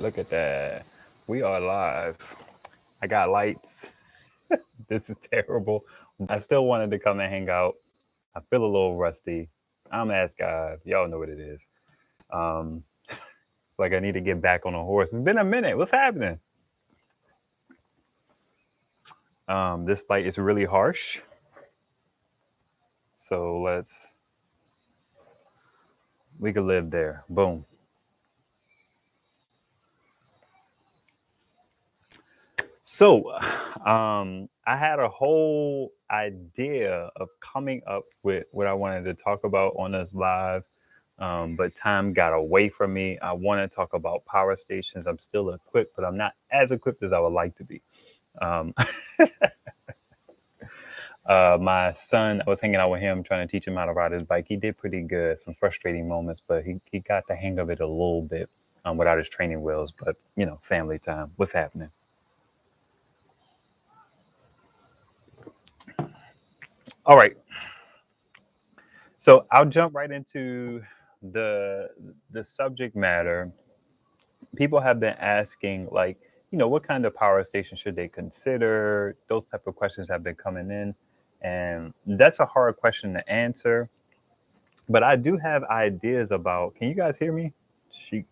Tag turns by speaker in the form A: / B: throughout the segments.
A: Look at that. We are live. I got lights. This is terrible. I still wanted to come and hang out. I feel a little rusty. I'm ass guy. Y'all know what it is. Um, like I need to get back on a horse. It's been a minute. What's happening? This light is really harsh. So we could live there. Boom. So, I had a whole idea of coming up with what I wanted to talk about on this live, but time got away from me. I want to talk about power stations. I'm still equipped, but I'm not as equipped as I would like to be. Um, my son, I was hanging out with him, trying to teach him how to ride his bike. He did pretty good. Some frustrating moments, but he got the hang of it a little bit without his training wheels. But family time. What's happening? All right. So I'll jump right into the the subject matter. People have been asking, like, what kind of power station should they consider? Those type of questions have been coming in, and that's a hard question to answer. But I do have ideas about. Can you guys hear me? She,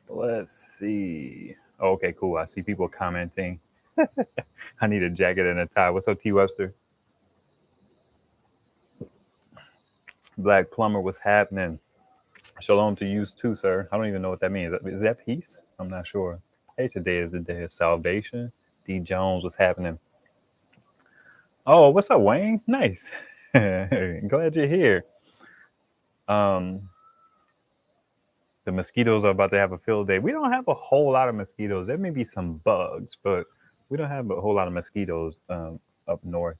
A: let's see. Oh, okay, cool. I see people commenting. I need a jacket and a tie. What's up, T Webster? Black Plumber, what's happening? Shalom to you too, sir. I don't even know what that means. Is that peace? I'm not sure. Hey, today is the day of salvation. D Jones, what's happening? Oh, what's up, Wayne? Nice. Glad you're here. Um, the mosquitoes are about to have a field day. We don't have a whole lot of mosquitoes. There may be some bugs, but we don't have a whole lot of mosquitoes up north.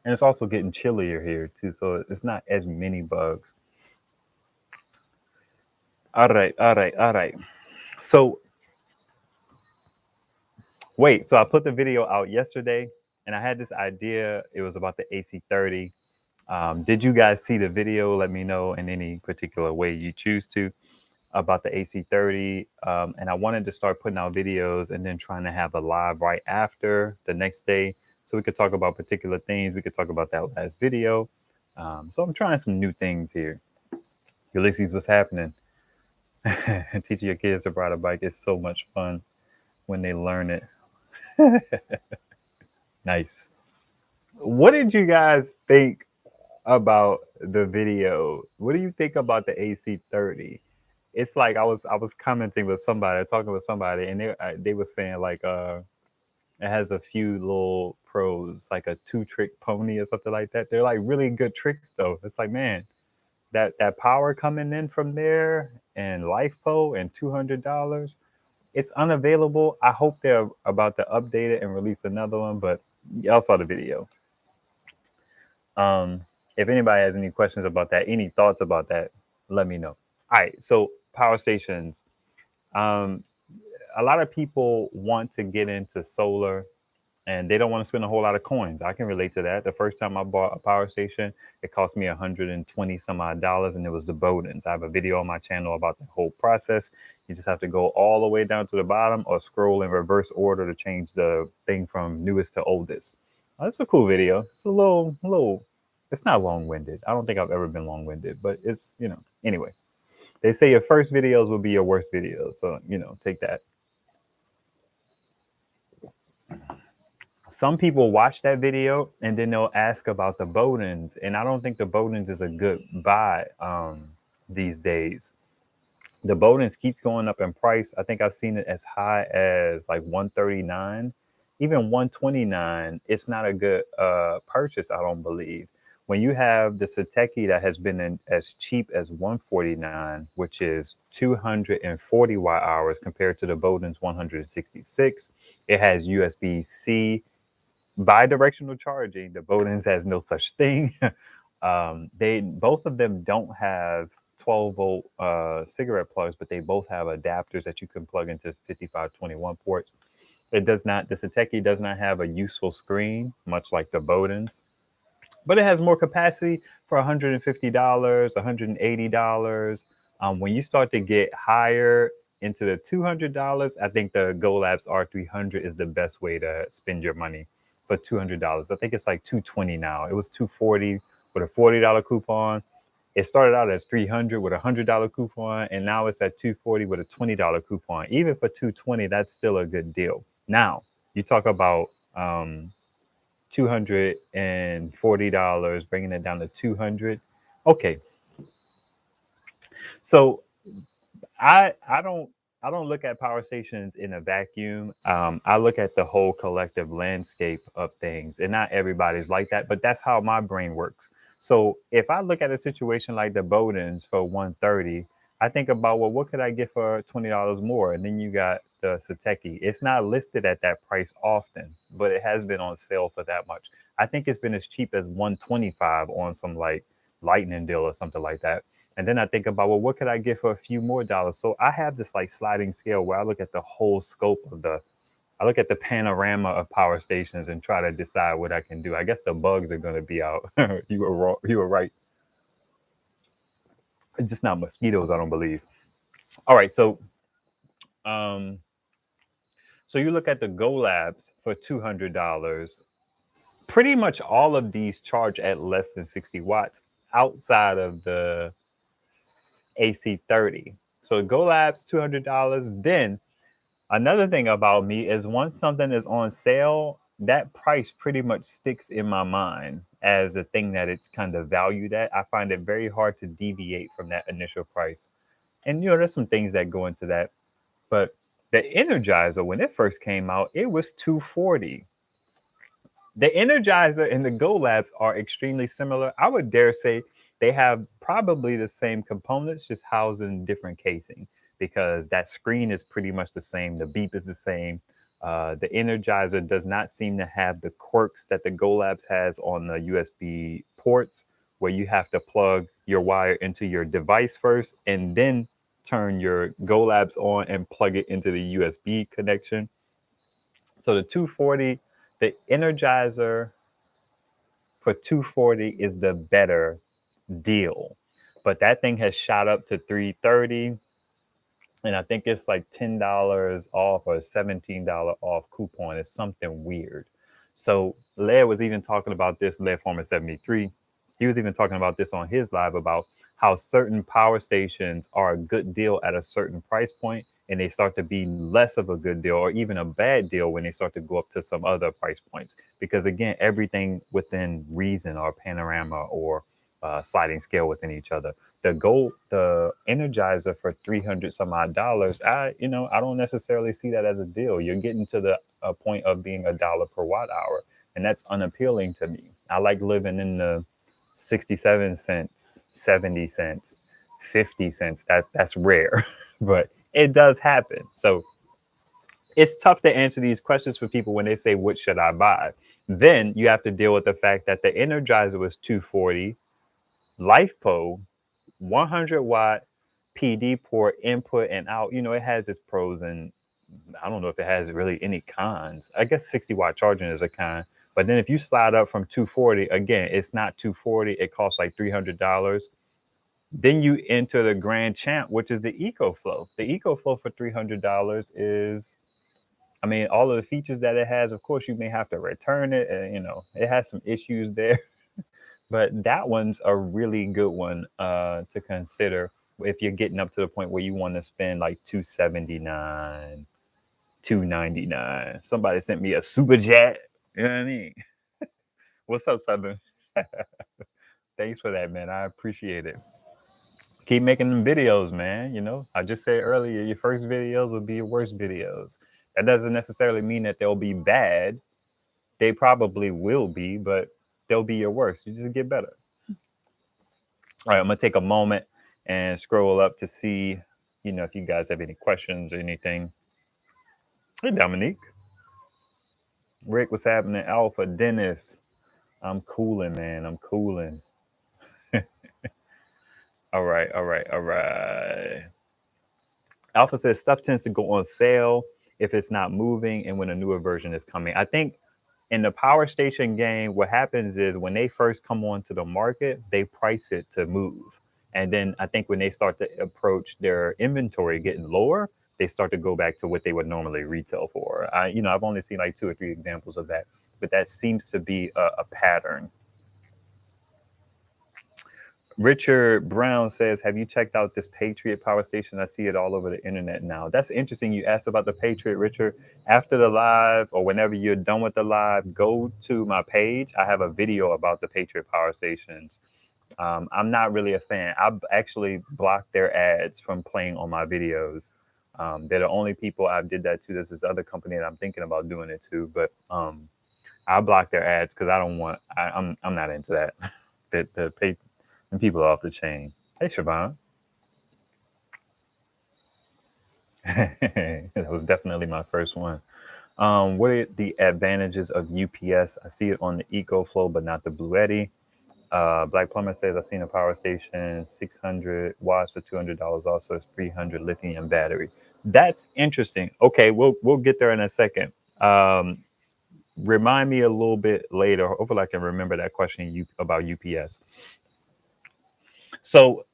A: And it's also getting chillier here too, so it's not as many bugs. All right, all right, all right. So wait, so I put the video out yesterday, and I had this idea. It was about the AC30. Did you guys see the video? Let me know in any particular way you choose to about the AC30. And I wanted to start putting out videos and then trying to have a live right after the next day, so we could talk about particular things. We could talk about that last video. So I'm trying some new things here. Ulysses, what's happening? Teaching your kids to ride a bike is so much fun when they learn it. Nice. What did you guys think about the video? What do you think about the AC30? It's like I was commenting with somebody, talking with somebody, and they were saying like it has a few little pros, like a 2-trick pony or something like that. They're like really good tricks though. It's like, man, that power coming in from there and Lifepo and $200. It's unavailable. I hope they're about to update it and release another one, but y'all saw the video. Um, if anybody has any questions about that, any thoughts about that, let me know. All right, so power stations. Um, a lot of people want to get into solar and they don't want to spend a whole lot of coins. I can relate to that. The first time I bought a power station, it cost me 120 some odd dollars, and it was the Bowdens. I have a video on my channel about the whole process. You just have to go all the way down to the bottom or scroll in reverse order to change the thing from newest to oldest. That's a cool video. It's a little. It's not long-winded. I don't think I've ever been long-winded, but it's Anyway, they say your first videos will be your worst videos, so take that. Some people watch that video and then they'll ask about the Bowdens, and I don't think the Bowdens is a good buy these days. The Bowdens keeps going up in price. I think I've seen it as high as like 139, even 129. It's not a good purchase, I don't believe. When you have the Sateki that has been as cheap as 149, which is 240 watt hours compared to the Bowdens 166, it has USB-C bi-directional charging. The Bowdens has no such thing. They both of them don't have 12-volt cigarette plugs, but they both have adapters that you can plug into 5521 ports. It does not. The Sateki does not have a useful screen, much like the Bowdens, but it has more capacity for $150, $180. When you start to get higher into the $200, I think the Go Labs R300 is the best way to spend your money for $200. I think it's like 220 now. It was 240 with a $40 coupon. It started out as 300 with a $100 coupon, and now it's at 240 with a $20 coupon. Even for 220, that's still a good deal. Now, you talk about $240, bringing it down to 200. Okay, so I don't look at power stations in a vacuum. I look at the whole collective landscape of things, and not everybody's like that, but that's how my brain works. So if I look at a situation like the Bowdens for 130, I think about, well, what could I get for $20 more? And then you got the Sateki. It's not listed at that price often, but it has been on sale for that much. I think it's been as cheap as 125 on some like lightning deal or something like that. And then I think about, well, what could I get for a few more dollars? So I have this like sliding scale where I look at the whole scope of I look at the panorama of power stations and try to decide what I can do. I guess the bugs are going to be out. You were wrong. You were right. It's just not mosquitoes, I don't believe. All right. Um, so you look at the Go Labs for $200. Pretty much all of these charge at less than 60 watts outside of the AC30. So Go Labs, $200. Then another thing about me is once something is on sale, that price pretty much sticks in my mind as a thing that it's kind of valued at. I find it very hard to deviate from that initial price. And there's some things that go into that. But the Energizer, when it first came out, it was 240. The Energizer and the Go Labs are extremely similar. I would dare say they have probably the same components, just housed in different casing, because that screen is pretty much the same. The beep is the same. The Energizer does not seem to have the quirks that the Go Labs has on the USB ports, where you have to plug your wire into your device first and then turn your Go Labs on and plug it into the USB connection. So the 240, the Energizer for 240 is the better deal. But that thing has shot up to 330, and I think it's like $10 off or $17 off coupon. It's something weird. So Lair was even talking about this, Lair Former 73. He was even talking about this on his live about how certain power stations are a good deal at a certain price point, and they start to be less of a good deal or even a bad deal when they start to go up to some other price points. Because again, everything within reason or panorama or sliding scale within each other. The Energizer for 300 some odd dollars, I don't necessarily see that as a deal. You're getting to the point of being $1 per watt hour, and that's unappealing to me. I like living in the 67 cents, 70 cents, 50 cents. That's rare, but it does happen. So it's tough to answer these questions for people when they say, what should I buy? Then you have to deal with the fact that the Energizer was 240, Lifepo 100 watt PD port input and out. It has its pros, and I don't know if it has really any cons. I guess 60 watt charging is a con. But then if you slide up from 240, again, it's not 240. It costs like $300. Then you enter the Grand Champ, which is the EcoFlow. The EcoFlow for $300 is, all of the features that it has. Of course, you may have to return it, and it has some issues there. But that one's a really good one to consider if you're getting up to the point where you want to spend like $279, $299. Somebody sent me a super chat. You know what I mean? What's up, Southern? Thanks for that, man. I appreciate it. Keep making them videos, man. I just said earlier, your first videos will be your worst videos. That doesn't necessarily mean that they'll be bad. They probably will be, but they'll be your worst. You just get better. All right, I'm going to take a moment and scroll up to see, if you guys have any questions or anything. Hey, Dominique. Rick, what's happening? Alpha, Dennis. I'm cooling, man. I'm cooling. All right. Alpha says stuff tends to go on sale if it's not moving and when a newer version is coming. I think in the power station game, what happens is when they first come onto the market, they price it to move. And then I think when they start to approach their inventory getting lower, they start to go back to what they would normally retail for. I've only seen like 2 or 3 examples of that, but that seems to be a pattern. Richard Brown says, have you checked out this Patriot power station? I see it all over the internet now. That's interesting. You asked about the Patriot, Richard. After the live or whenever you're done with the live, go to my page. I have a video about the Patriot power stations. I'm not really a fan. I've actually blocked their ads from playing on my videos. They're the only people I've did that to. There's this other company that I'm thinking about doing it to, but I block their ads because I don't want. I'm not into that. the pay and people off the chain. Hey, Siobhan. That was definitely my first one. What are the advantages of UPS? I see it on the EcoFlow, but not the Blue Eddy. Black Plumber says, I've seen a power station, 600 watts for $200. Also, it's 300 lithium battery. That's interesting. Okay, we'll get there in a second. Remind me a little bit later. Hopefully, I can remember that question about UPS. So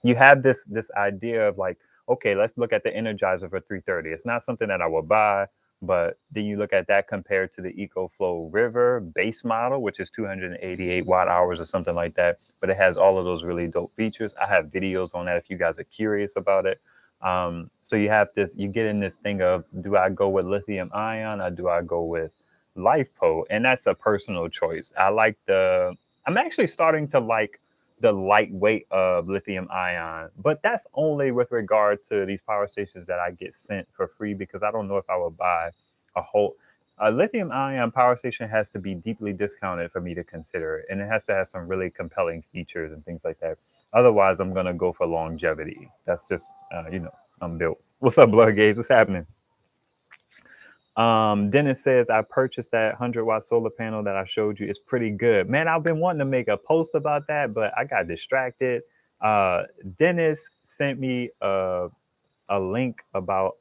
A: you have this idea of like, okay, let's look at the Energizer for 330. It's not something that I will buy, but then you look at that compared to the EcoFlow River base model, which is 288 watt hours or something like that. But it has all of those really dope features. I have videos on that if you guys are curious about it. So you have this, you get in this thing of, do I go with lithium ion or do I go with Lifepo? And that's a personal choice. I'm actually starting to like the lightweight of lithium ion, but that's only with regard to these power stations that I get sent for free, because I don't know if I would buy a lithium ion power station. Has to be deeply discounted for me to consider it, and it has to have some really compelling features and things like that. Otherwise, I'm gonna go for longevity. That's just I'm built. What's up, Blood Gauge? What's happening? Dennis says, I purchased that 100-watt solar panel that I showed you. It's pretty good. Man, I've been wanting to make a post about that, but I got distracted. Dennis sent me a link about,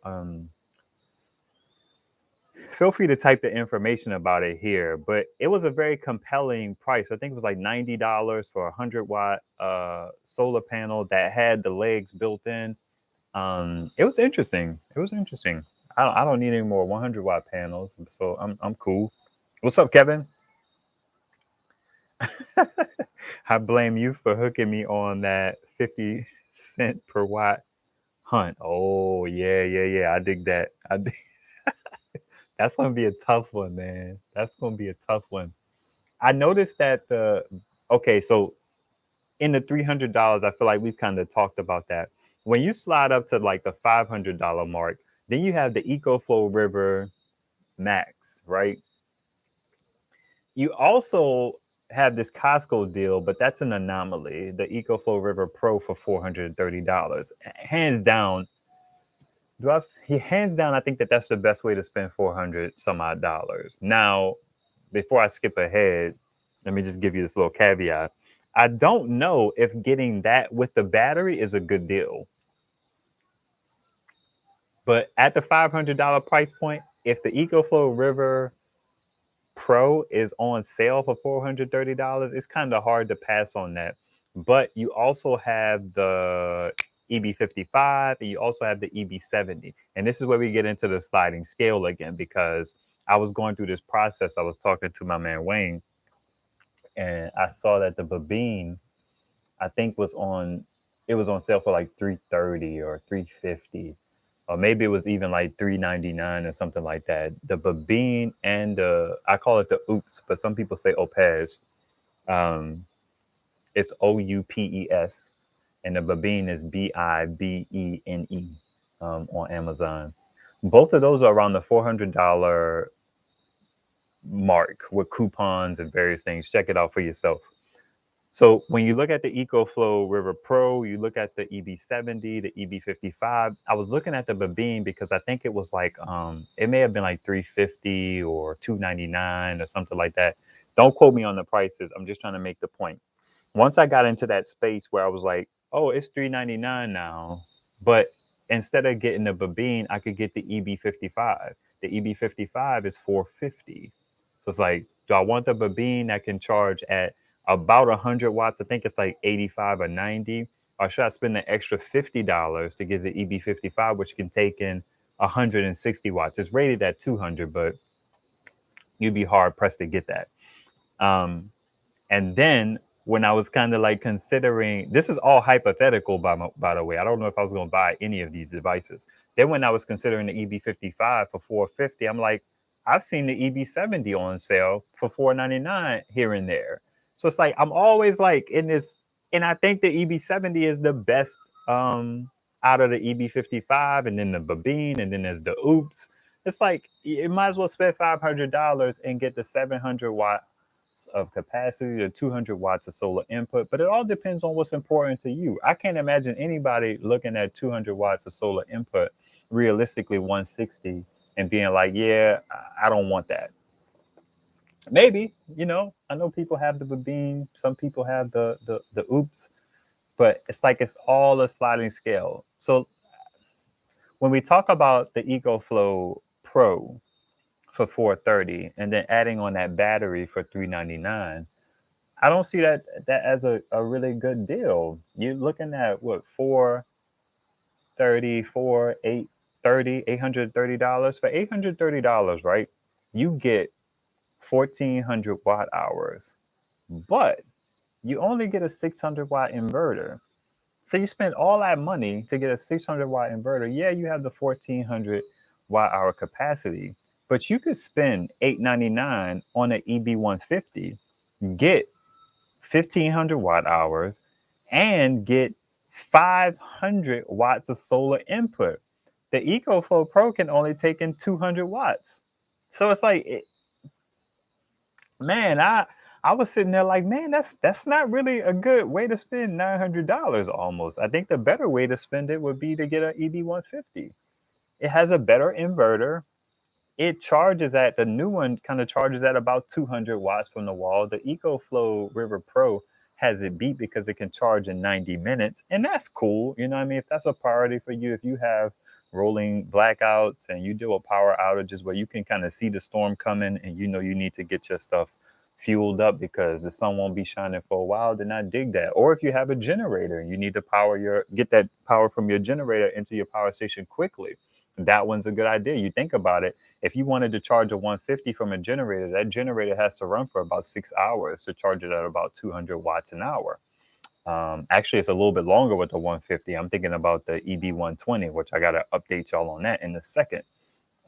A: feel free to type the information about it here, but it was a very compelling price. I think it was like $90 for a 100-watt solar panel that had the legs built in. It was interesting. I don't need any more 100-watt panels, so I'm cool. What's up, Kevin? I blame you for hooking me on that 50 cent per watt hunt. Oh yeah. I dig that. That's gonna be a tough one, man. That's gonna be a tough one. I noticed that so in the $300, I feel like we've kind of talked about that. When you slide up to like the $500 mark, then you have the EcoFlow River Max, right? You also have this Costco deal, but that's an anomaly. The EcoFlow River Pro for $430. Hands down, hands down, I think that's the best way to spend 400 some odd dollars. Now, before I skip ahead, let me just give you this little caveat. I don't know if getting that with the battery is a good deal. But at the $500 price point, if the EcoFlow River Pro is on sale for $430, it's kind of hard to pass on that. But you also have the EB55 and you also have the EB70. And this is where we get into the sliding scale again, because I was going through this process. I was talking to my man Wayne, and I saw that the Babine, I think it was on sale for like 330 or 350, or maybe it was even like 399 or something like that. The Babine and I call it the Oops, but some people say Opez. It's Oupes, and the Babine is Bibene, on Amazon. Both of those are around the $400 mark with coupons and various things. Check it out for yourself. So when you look at the EcoFlow River Pro, you look at the EB70, the EB55. I was looking at the Babine because I think it was like it may have been like 350 or 299 or something like that. Don't quote me on the prices. I'm just trying to make the point. Once I got into that space where I was like, oh, it's 399 now, but instead of getting the Babine, I could get the EB55. The EB55 is 450. So it's like, do I want the Babine that can charge at about 100 watts? I think it's like 85 or 90. or should I spend an extra $50 to get the EB55, which can take in 160 watts? It's rated at 200, but you'd be hard pressed to get that. Um, and then when I was kind of like considering, this is all hypothetical by the way. I don't know if I was going to buy any of these devices. Then when I was considering the EB55 for 450, I'm like, I've seen the EB70 on sale for 499 here and there. So it's like I'm always like in this, and I think the EB70 is the best out of the EB55, and then the Babine, and then there's the Oops. It's like you might as well spend $500 and get the 700-watt of capacity to 200 watts of solar input, but it all depends on what's important to you. I can't imagine anybody looking at 200 watts of solar input, realistically 160, and being like, yeah, I don't want that. Maybe, I know people have the Babine, some people have the Oops, but it's like it's all a sliding scale. So when we talk about the EcoFlow Pro for 430 and then adding on that battery for 399, I don't see that as a really good deal. You're looking at what, 430, 830, $830. For $830, right? You get 1400 watt hours, but you only get a 600 watt inverter. So you spend all that money to get a 600 watt inverter. Yeah, you have the 1400 watt hour capacity, but you could spend $899 on an EB150, get 1500 watt hours, and get 500 watts of solar input. The EcoFlow Pro can only take in 200 watts. So it's like, man, I was sitting there like, man, that's not really a good way to spend $900 almost. I think the better way to spend it would be to get an EB150. It has a better inverter. It charges at, the new one kind of charges at about 200 watts from the wall. The EcoFlow River Pro has it beat because it can charge in 90 minutes. And that's cool. You know what I mean? If that's a priority for you, if you have rolling blackouts and you deal with power outages where you can kind of see the storm coming and you need to get your stuff fueled up because the sun won't be shining for a while, then I dig that. Or if you have a generator and you need to get that power from your generator into your power station quickly, that one's a good idea. You think about it. If you wanted to charge a 150 from a generator, that generator has to run for about 6 hours to charge it at about 200 watts an hour. Actually, it's a little bit longer with the 150. I'm thinking about the EB120, which I got to update y'all on that in a second.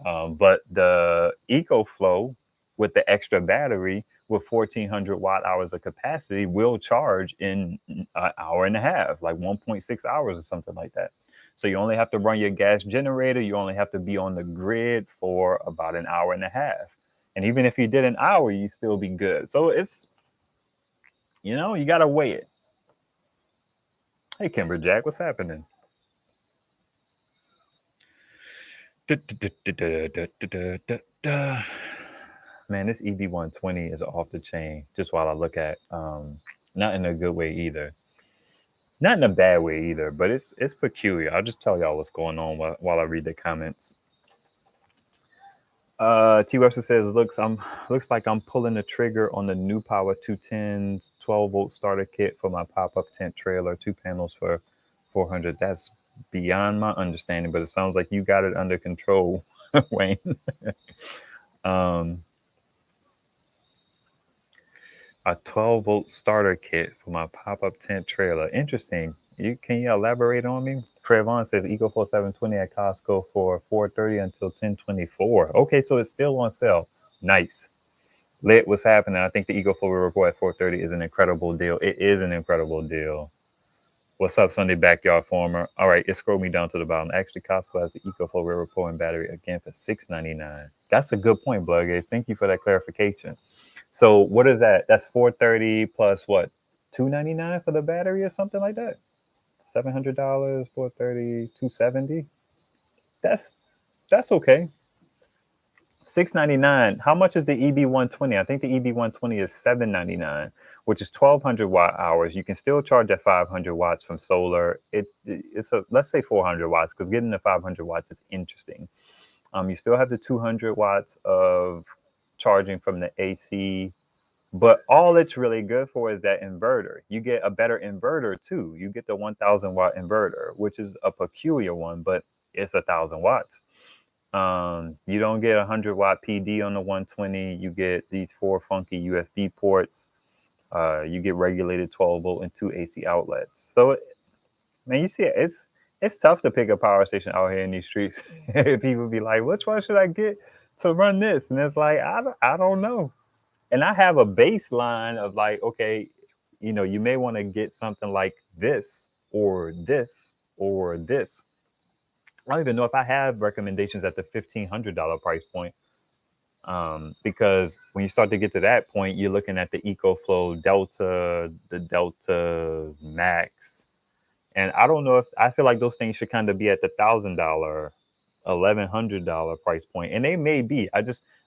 A: But the EcoFlow with the extra battery with 1400 watt hours of capacity will charge in an hour and a half, like 1.6 hours or something like that. So you only have to run your gas generator. You only have to be on the grid for about an hour and a half. And even if you did an hour, you still be good. So it's, you got to weigh it. Hey, Kimber Jack, what's happening? Man, this EB120 is off the chain, just while I look at, not in a good way either. Not in a bad way either, but it's peculiar. I'll just tell y'all what's going on while I read the comments. T Webster says, looks like I'm pulling the trigger on the new Power 210's 12-volt starter kit for my pop-up tent trailer, 2 panels for 400. That's beyond my understanding, but it sounds like you got it under control, Wayne. A 12-volt starter kit for my pop-up tent trailer. Interesting. Can you elaborate on me? Trayvon says EcoFlow 720 at Costco for $430 until $1024. Okay, so it's still on sale. Nice. Lit, what's happening? I think the EcoFlow Report at $430 is an incredible deal. It is an incredible deal. What's up, Sunday Backyard Farmer? All right, it scrolled me down to the bottom. Actually, Costco has the EcoFlow River Pro and battery again for $699. That's a good point, Bloodgate. Thank you for that clarification. So what is that? That's $430 plus what? $299 for the battery or something like that? $700, $430, $270. That's okay. $699. How much is the EB120? I think the EB120 is $799, which is 1200 watt hours. You can still charge at 500 watts from solar. It's let's say 400 watts, because getting to 500 watts is interesting. You still have the 200 watts of charging from the AC But all it's really good for is that inverter. You get a better inverter too. You get the 1,000 watt inverter, which is a peculiar one, but it's 1,000 watts. You don't get 100 watt PD on the 120. You get these four funky USB ports. You get regulated 12 volt and two AC outlets. So, man, you see, it's tough to pick a power station out here in these streets. People be like, "Which one should I get to run this?" And it's like, I don't know. And I have a baseline of like, okay, you may want to get something like this or this or this. I don't even know if I have recommendations at the $1,500 price point. Because when you start to get to that point, you're looking at the EcoFlow Delta, the Delta Max, and I don't know if I feel like those things should kind of be at the $1,000, $1,100 price point, and they may be. I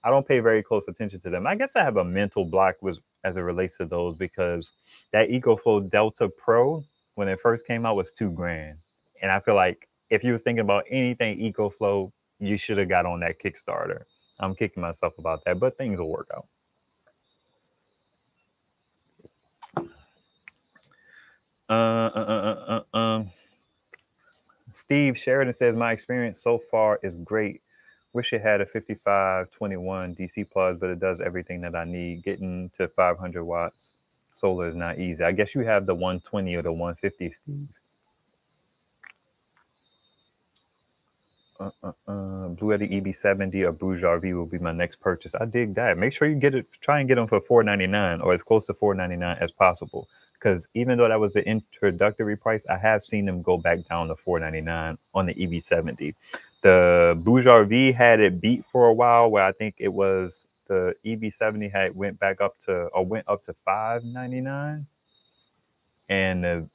A: don't pay very close attention to them. I guess I have a mental block was as it relates to those because that EcoFlow Delta Pro when it first came out was $2,000, and I feel like if you was thinking about anything EcoFlow, you should have got on that Kickstarter. I'm kicking myself about that, but things will work out. Steve Sheridan says my experience so far is great. Wish it had a 5521 DC plus, but it does everything that I need. Getting to 500 watts solar is not easy. I guess you have the 120 or the 150, Steve. Blue Eddy EB70 or Bourgeois V will be my next purchase. I dig that. Make sure you get it. Try and get them for $499 or as close to $499 as possible. Because even though that was the introductory price, I have seen them go back down to $499 on the EB70. The Bourgeois V had it beat for a while, where I think it was the EB70 had went up to $599, and the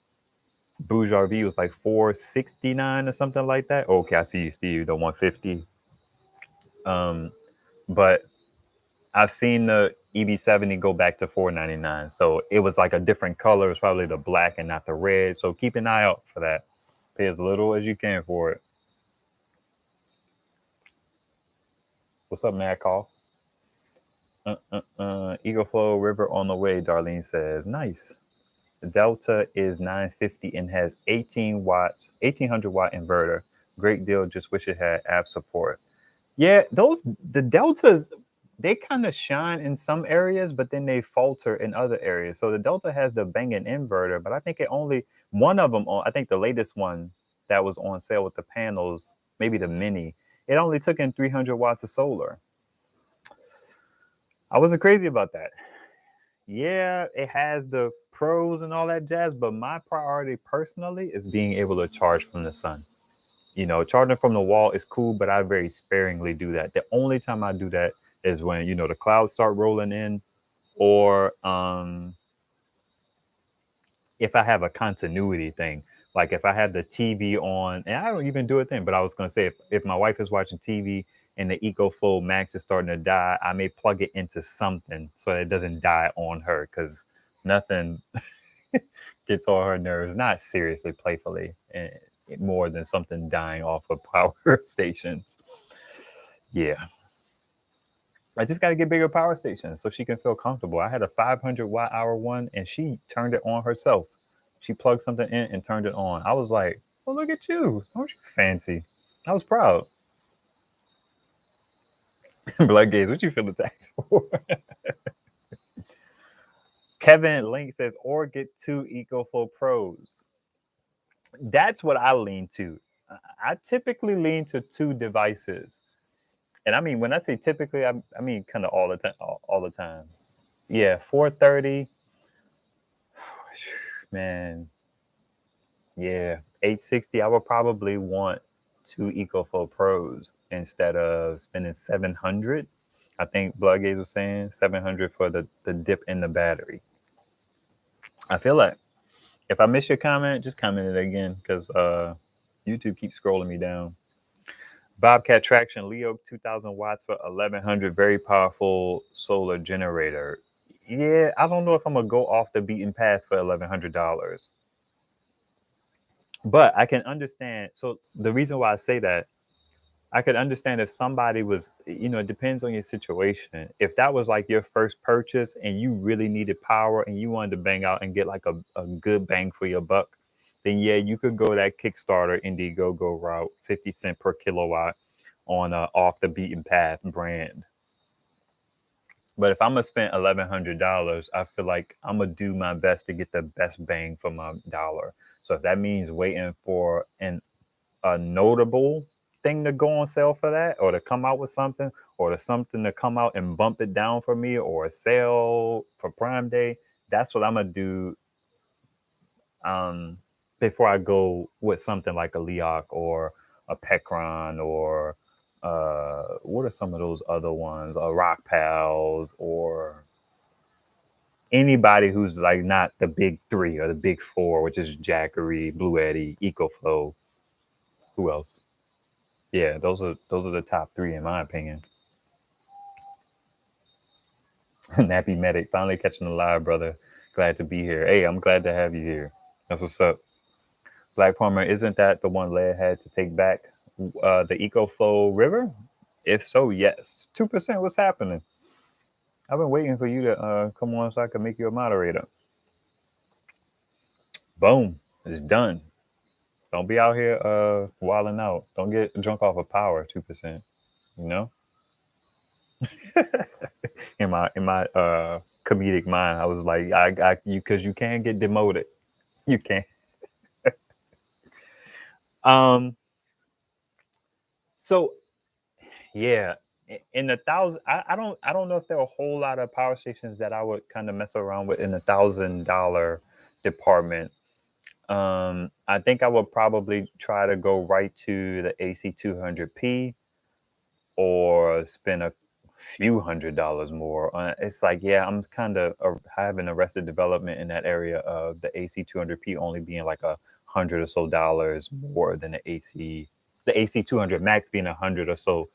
A: Bourgeois V was like $469 or something like that. Okay, I see you, Steve. The 150. But I've seen the EB70 go back to $499. So it was like a different color. It was probably the black and not the red. So keep an eye out for that. Pay as little as you can for it. What's up, Mad Call? EcoFlow River on the way, Darlene says. Nice. The Delta is 950 and has 18 watts, 1800 watt inverter. Great deal. Just wish it had app support. Yeah, the Deltas, they kind of shine in some areas, but then they falter in other areas. So the Delta has the banging inverter, but I think it only one of them I think the latest one that was on sale with the panels, maybe the mini, it only took in 300 watts of solar. I wasn't crazy about that. Yeah, it has the pros and all that jazz, but my priority personally is being able to charge from the sun. Charging from the wall is cool, but I very sparingly do that. The only time I do that is when, the clouds start rolling in, or if I have a continuity thing. Like if I have the TV on, and I don't even do it then, but I was going to say if my wife is watching TV and the EcoFlow Max is starting to die, I may plug it into something so that it doesn't die on her, because nothing gets on her nerves, not seriously, playfully, more than something dying off of power stations. Yeah. I just got to get bigger power stations so she can feel comfortable. I had a 500 watt hour one and she turned it on herself. She plugged something in and turned it on. I was like, well, look at you. Aren't you fancy? I was proud. Blood Gaze, what you feel attacked for? Kevin Link says, or get two EcoFlow Pros. That's what I lean to. I typically lean to two devices. And I mean, when I say typically, I mean kind of all the time. All the time. Yeah, 430. Man, yeah, 860. I would probably want two EcoFlow Pros instead of spending 700. I think Bloodgaze was saying 700 for the dip in the battery. I feel like if I miss your comment, just comment it again, because YouTube keeps scrolling me down. Bobcat Traction Leo 2000 watts for 1100, very powerful solar generator. Yeah, I don't know if I'm gonna go off the beaten path for $1,100, but I can understand. So the reason why I say that I could understand if somebody was, it depends on your situation. If that was like your first purchase and you really needed power and you wanted to bang out and get like a good bang for your buck, then yeah, you could go that Kickstarter Indiegogo route, 50 cent per kilowatt on a off the beaten path brand. But if I'm gonna spend $1,100, I feel like I'm gonna do my best to get the best bang for my dollar. So if that means waiting for a notable thing to go on sale for that, or to come out with something, or to something to come out and bump it down for me, or a sale for Prime Day, that's what I'm gonna do. Um, Before I go with something like a Leoc or a Pecron or what are some of those other ones? Rockpals or anybody who's like not the big three or the big four, which is Jackery, Blue Eddy, EcoFlow. Who else? Yeah, those are the top three in my opinion. Nappy Medic, finally catching the live, brother. Glad to be here. Hey, I'm glad to have you here. That's what's up. Black Farmer, isn't that the one Lead had to take back the EcoFlow River? If so, yes. 2%, what's happening? I've been waiting for you to come on so I can make you a moderator. Boom, it's done. Don't be out here wilding out. Don't get drunk off of power, 2%. You know? in my comedic mind, I was like, because you can't get demoted. You can't. Um. So yeah, in the thousand, I don't know if there are a whole lot of power stations that I would kind of mess around with in the $1,000 department. I think I would probably try to go right to the AC 200p or spend a few $100s more. It's like, yeah, I'm kind of having arrested development in that area of the AC 200p only being like $100 or so more than the AC 200 max being $100 or so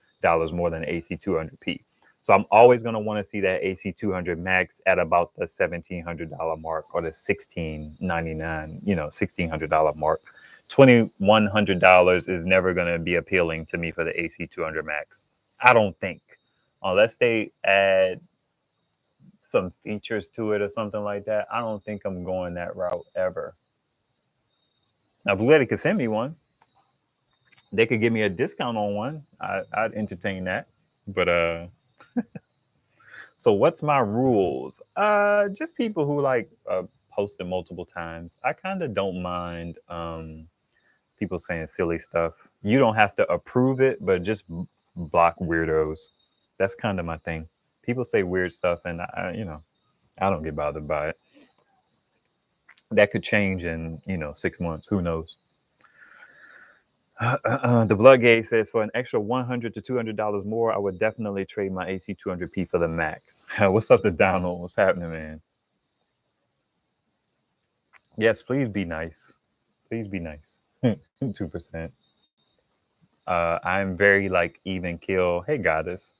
A: more than the AC 200p. So I'm always going to want to see that AC 200 max at about the $1,700 mark or the $1,699, $1,600 mark. $2,100 is never going to be appealing to me for the AC 200 max. I don't think, unless they add some features to it or something like that. I don't think I'm going that route ever. Now, Blue Eddy could send me one. They could give me a discount on one. I'd entertain that. But so what's my rules? Just people who like post it multiple times. I kind of don't mind people saying silly stuff. You don't have to approve it, but just block weirdos. That's kind of my thing. People say weird stuff, and I don't get bothered by it. That could change in 6 months. Who knows? The Blood Gauge says for an extra $100 to $200 more, I would definitely trade my AC 200p for the max. What's up, the Donald? What's happening, man? Yes, please be nice. Please be nice. 2%. I'm very like even kill. Hey, goddess.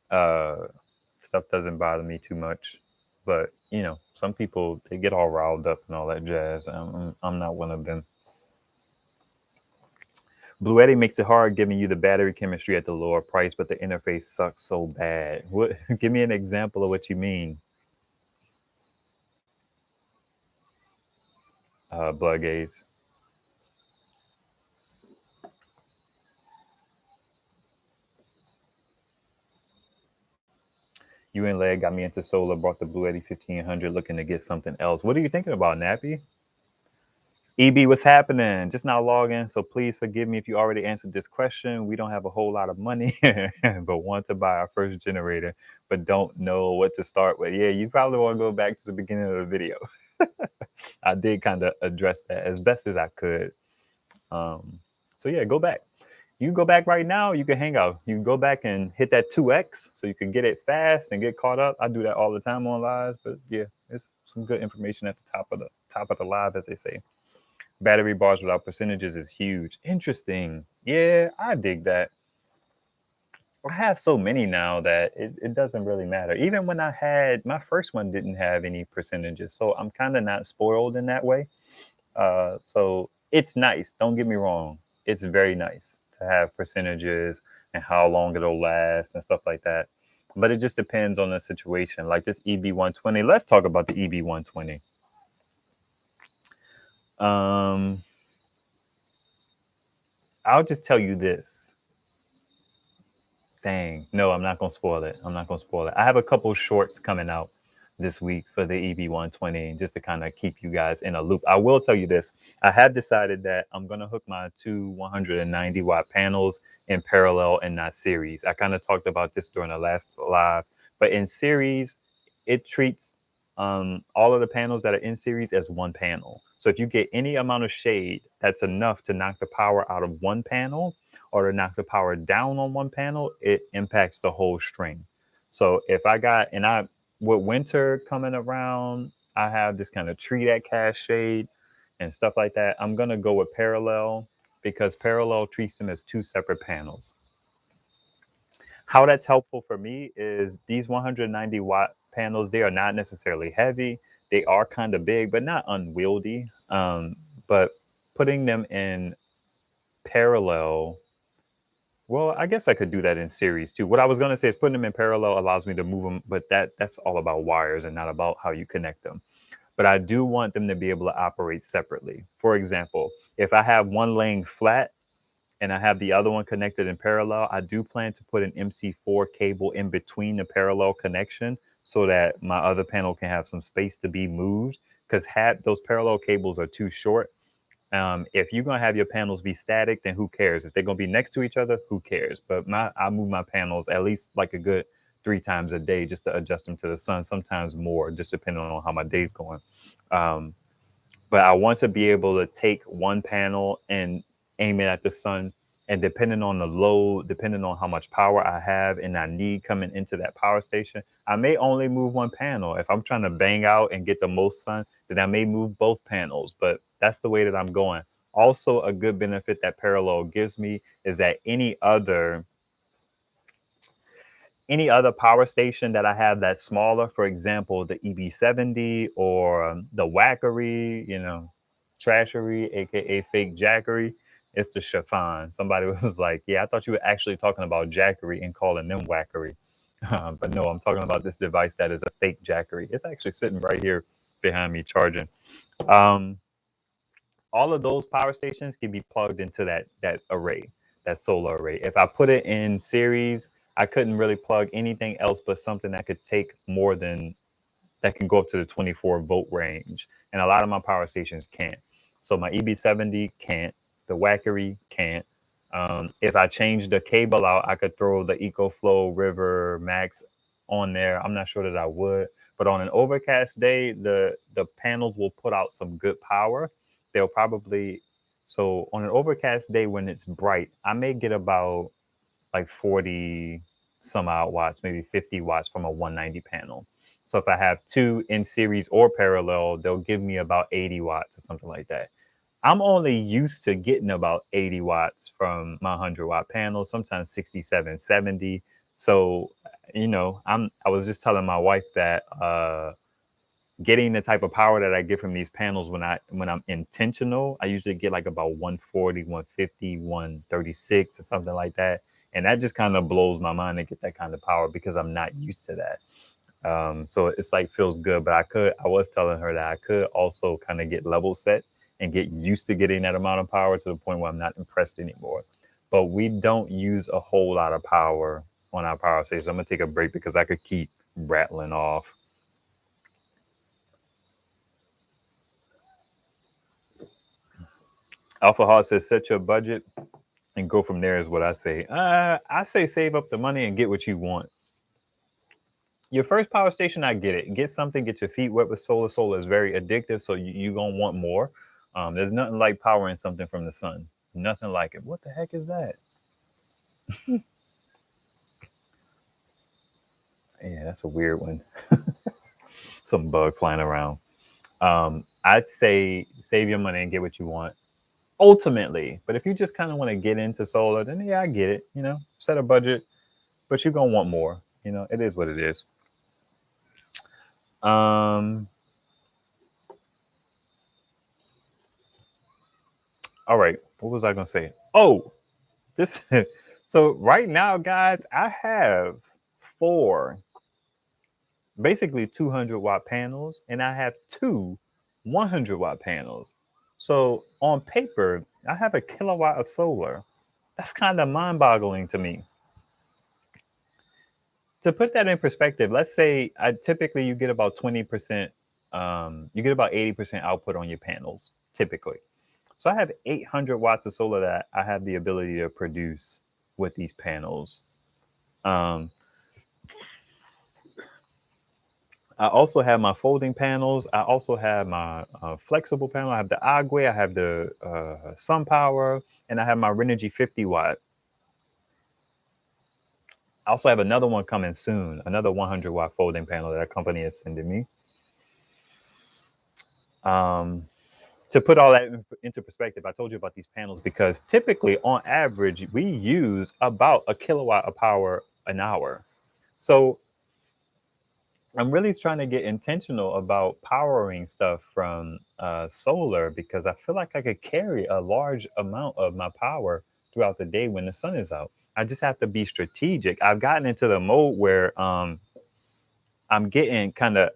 A: Stuff doesn't bother me too much, but some people, they get all riled up and all that jazz. I'm not one of them. Blue Eddy makes it hard giving you the battery chemistry at the lower price, but the interface sucks so bad. What? Give me an example of what you mean. Blood Gaze. You and Leg got me into solar, bought the Blue Eddy 1500, looking to get something else. What are you thinking about, Nappy? EB, what's happening? Just now logging, so please forgive me if you already answered this question. We don't have a whole lot of money, but want to buy our first generator, but don't know what to start with. Yeah, you probably want to go back to the beginning of the video. I did kind of address that as best as I could. So yeah, go back. You go back right now, you can hang out. You can go back and hit that 2x so you can get it fast and get caught up. I do that all the time on live, but yeah, it's some good information at the top of the live, as they say. Battery bars without percentages is huge. Interesting. Yeah, I dig that. I have so many now that it doesn't really matter. Even when I had my first one, didn't have any percentages, so I'm kind of not spoiled in that way. So it's nice. Don't get me wrong. It's very nice to have percentages and how long it'll last and stuff like that. But it just depends on the situation. Like this EB120. Let's talk about the EB120. I'll just tell you this. Dang. No, I'm not going to spoil it. I'm not going to spoil it. I have a couple shorts coming out this week for the EB120 just to kind of keep you guys in a loop. I will tell you this. I have decided that I'm going to hook my two 190 watt panels in parallel and not series. I kind of talked about this during the last live, but in series, it treats all of the panels that are in series as one panel. So if you get any amount of shade, that's enough to knock the power out of one panel or to knock the power down on one panel, it impacts the whole string. So if I got, and I, with winter coming around, I have this kind of tree that casts shade and stuff like that. I'm going to go with parallel because parallel treats them as two separate panels. How that's helpful for me is these 190 watt panels, they are not necessarily heavy. They are kind of big, but not unwieldy. But putting them in parallel, well, I guess I could do that in series too. What I was going to say is putting them in parallel allows me to move them, but that's all about wires and not about how you connect them. But I do want them to be able to operate separately. For example, if I have one laying flat and I have the other one connected in parallel, I do plan to put an MC4 cable in between the parallel connection so that my other panel can have some space to be moved, because those parallel cables are too short. If you're gonna have your panels be static, then who cares? If they're gonna be next to each other, who cares? But I move my panels at least like a good 3 times a day just to adjust them to the sun. Sometimes more, just depending on how my day's going. But I want to be able to take one panel and aim it at the sun. And depending on the load, depending on how much power I have and I need coming into that power station, I may only move one panel. If I'm trying to bang out and get the most sun, then I may move both panels. But that's the way that I'm going. Also, a good benefit that parallel gives me is that any other power station that I have that's smaller, for example, the EB70 or the Wackery, Trashery, aka fake Jackery, it's the chiffon. Somebody was like, yeah, I thought you were actually talking about Jackery and calling them Wackery. But no, I'm talking about this device that is a fake Jackery. It's actually sitting right here behind me charging. Um, all of those power stations can be plugged into that array, that solar array. If I put it in series, I couldn't really plug anything else but something that could take more than that can go up to the 24 volt range. And a lot of my power stations can't. So my EB70 can't, the Wackery can't. If I change the cable out, I could throw the EcoFlow River Max on there. I'm not sure that I would, but on an overcast day, the panels will put out some good power. They'll probably, so on an overcast day when it's bright, I may get about like 40 some odd watts, maybe 50 watts from a 190 panel. So if I have two in series or parallel, they'll give me about 80 watts or something like that. I'm only used to getting about 80 watts from my 100 watt panel, sometimes 67, 70. So, I was just telling my wife that getting the type of power that I get from these panels when I'm intentional, I usually get like about 140, 150, 136 or something like that. And that just kind of blows my mind to get that kind of power because I'm not used to that. So it's like feels good, but I was telling her that I could also kind of get level set and get used to getting that amount of power to the point where I'm not impressed anymore. But we don't use a whole lot of power on our power station. I'm gonna take a break because I could keep rattling off. Alpha Hall says set your budget and go from there is what I say. I say save up the money and get what you want. Your first power station, I get it. Get something, get your feet wet with solar. Solar is very addictive, so you're going to want more. There's nothing like powering something from the sun. Nothing like it. What the heck is that? Yeah, that's a weird one. Some bug flying around. I'd say save your money and get what you want ultimately. But if you just kind of want to get into solar, then yeah, I get it. Set a budget, but you're going to want more. It is what it is. All right. What was I going to say? Oh, This so right now, guys, I have four basically 200-watt panels, and I have two 100-watt panels. So on paper, I have a kilowatt of solar. That's kind of mind-boggling to me. To put that in perspective, let's say I typically you get about 20%, you get about 80% output on your panels, typically. So I have 800 watts of solar that I have the ability to produce with these panels. Um, I also have my folding panels. I also have my flexible panel. I have the Agua. I have the Sun Power, and I have my Renogy 50 watt. I also have another one coming soon, another 100-watt folding panel that a company is sending me. To put all that into perspective, I told you about these panels because typically, on average, we use about a kilowatt of power an hour. So I'm really trying to get intentional about powering stuff from solar because I feel like I could carry a large amount of my power throughout the day when the sun is out. I just have to be strategic. I've gotten into the mode where I'm getting kind of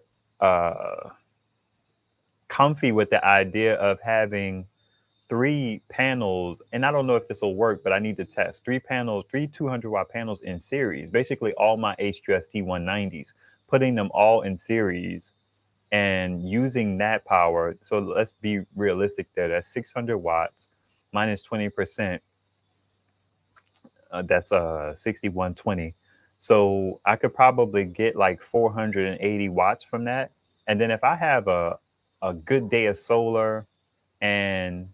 A: comfy with the idea of having three panels, and I don't know if this will work, but I need to test three panels, three 200-watt panels in series, basically all my HQST 190s, putting them all in series and using that power. So let's be realistic there. That's 600 watts minus 20%. That's 6120. So I could probably get like 480 watts from that. And then if I have a good day of solar and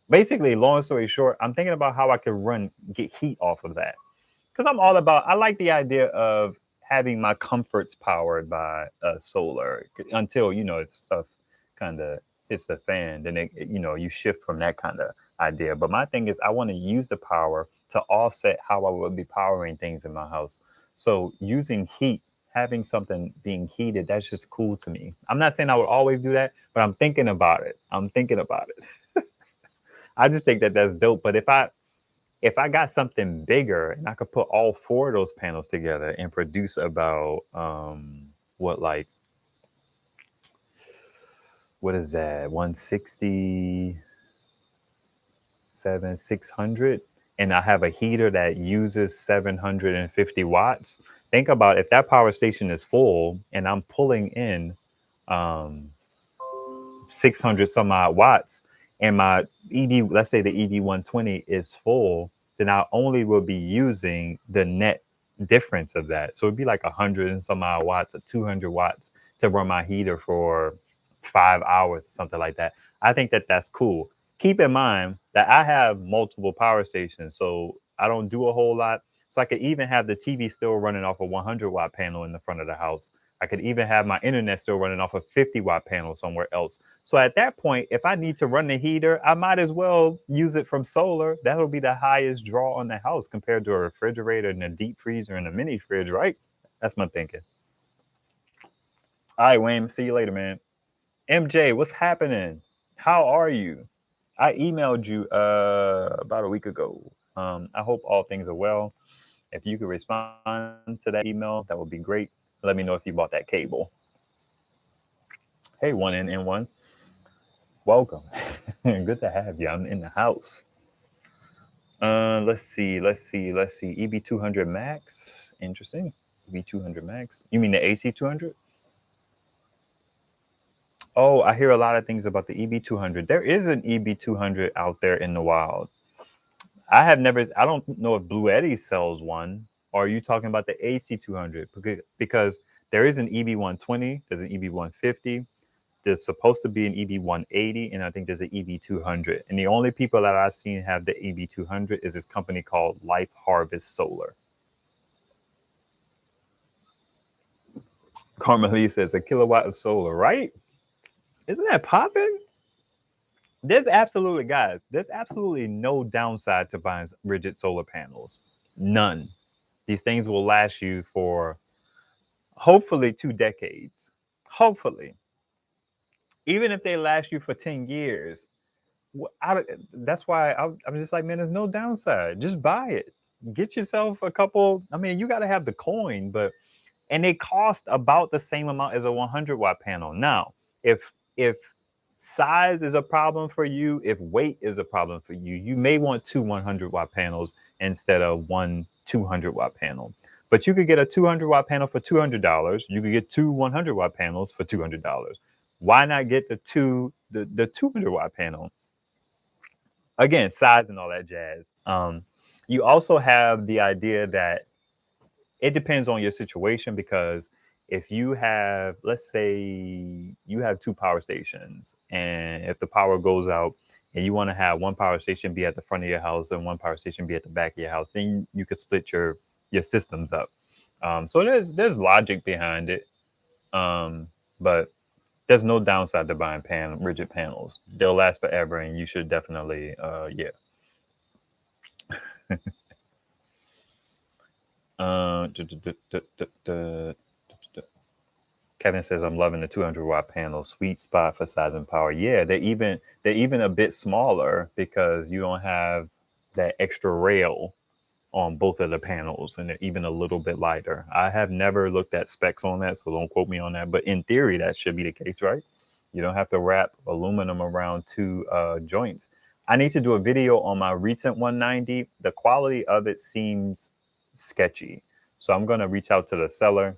A: basically, long story short, I'm thinking about how I could get heat off of that. Because I like the idea of having my comforts powered by solar until, stuff kind of hits the fan. Then, you shift from that kind of idea. But my thing is, I want to use the power to offset how I would be powering things in my house. So using heat, having something being heated, that's just cool to me. I'm not saying I would always do that, but I'm thinking about it. I'm thinking about it. I just think that that's dope. But if I got something bigger and I could put all four of those panels together and produce about what like what is that 167 600, and I have a heater that uses 750 watts. Think about if that power station is full and I'm pulling in um 600 some odd watts and my let's say the ED 120 is full, then I only will be using the net difference of that. So it'd be like 100 and some odd watts or 200 watts to run my heater for 5 hours or something like that. I think that that's cool. Keep in mind that I have multiple power stations, so I don't do a whole lot. So I could even have the TV still running off a 100-watt panel in the front of the house. I could even have my internet still running off a 50-watt panel somewhere else. So at that point, if I need to run the heater, I might as well use it from solar. That'll be the highest draw on the house compared to a refrigerator and a deep freezer and a mini fridge, right? That's my thinking. All right, Wayne. See you later, man. MJ, what's happening? How are you? I emailed you about a week ago. I hope all things are well. If you could respond to that email, that would be great. Let me know if you bought that cable. Hey, one in and one. Welcome. Good to have you. I'm in the house. Let's see. EB200 Max. Interesting. EB200 Max. You mean the AC200? Oh, I hear a lot of things about the EB200. There is an EB200 out there in the wild. I don't know if Blue Eddy sells one. Or are you talking about the AC200? Because there is an EB120, there's an EB150, there's supposed to be an EB180, and I think there's an EB200. And the only people that I've seen have the EB200 is this company called Life Harvest Solar. Carmelie says a kilowatt of solar, right? Isn't that popping? There's absolutely no downside to buying rigid solar panels. None. These things will last you for hopefully 2 decades. Hopefully. Even if they last you for 10 years, That's why I'm just like, man, there's no downside. Just buy it. Get yourself a couple. I mean, you got to have the coin, but and they cost about the same amount as a 100-watt panel. Now, if size is a problem for you, if weight is a problem for you, you may want two 100-watt panels instead of one 200-watt panel. But you could get a 200-watt panel for $200. You could get two 100-watt panels for $200. Why not get the 200-watt panel? Again, size and all that jazz. You also have the idea that it depends on your situation, because if you have, let's say you have two power stations, and if the power goes out and you want to have one power station be at the front of your house and one power station be at the back of your house, then you could split your systems up. So there's logic behind it, but there's no downside to buying rigid panels. They'll last forever, and you should definitely yeah. Kevin says, I'm loving the 200-watt panel. Sweet spot for size and power. Yeah, they're even a bit smaller because you don't have that extra rail on both of the panels, and they're even a little bit lighter. I have never looked at specs on that, so don't quote me on that. But in theory, that should be the case, right? You don't have to wrap aluminum around two joints. I need to do a video on my recent 190. The quality of it seems sketchy, so I'm going to reach out to the seller.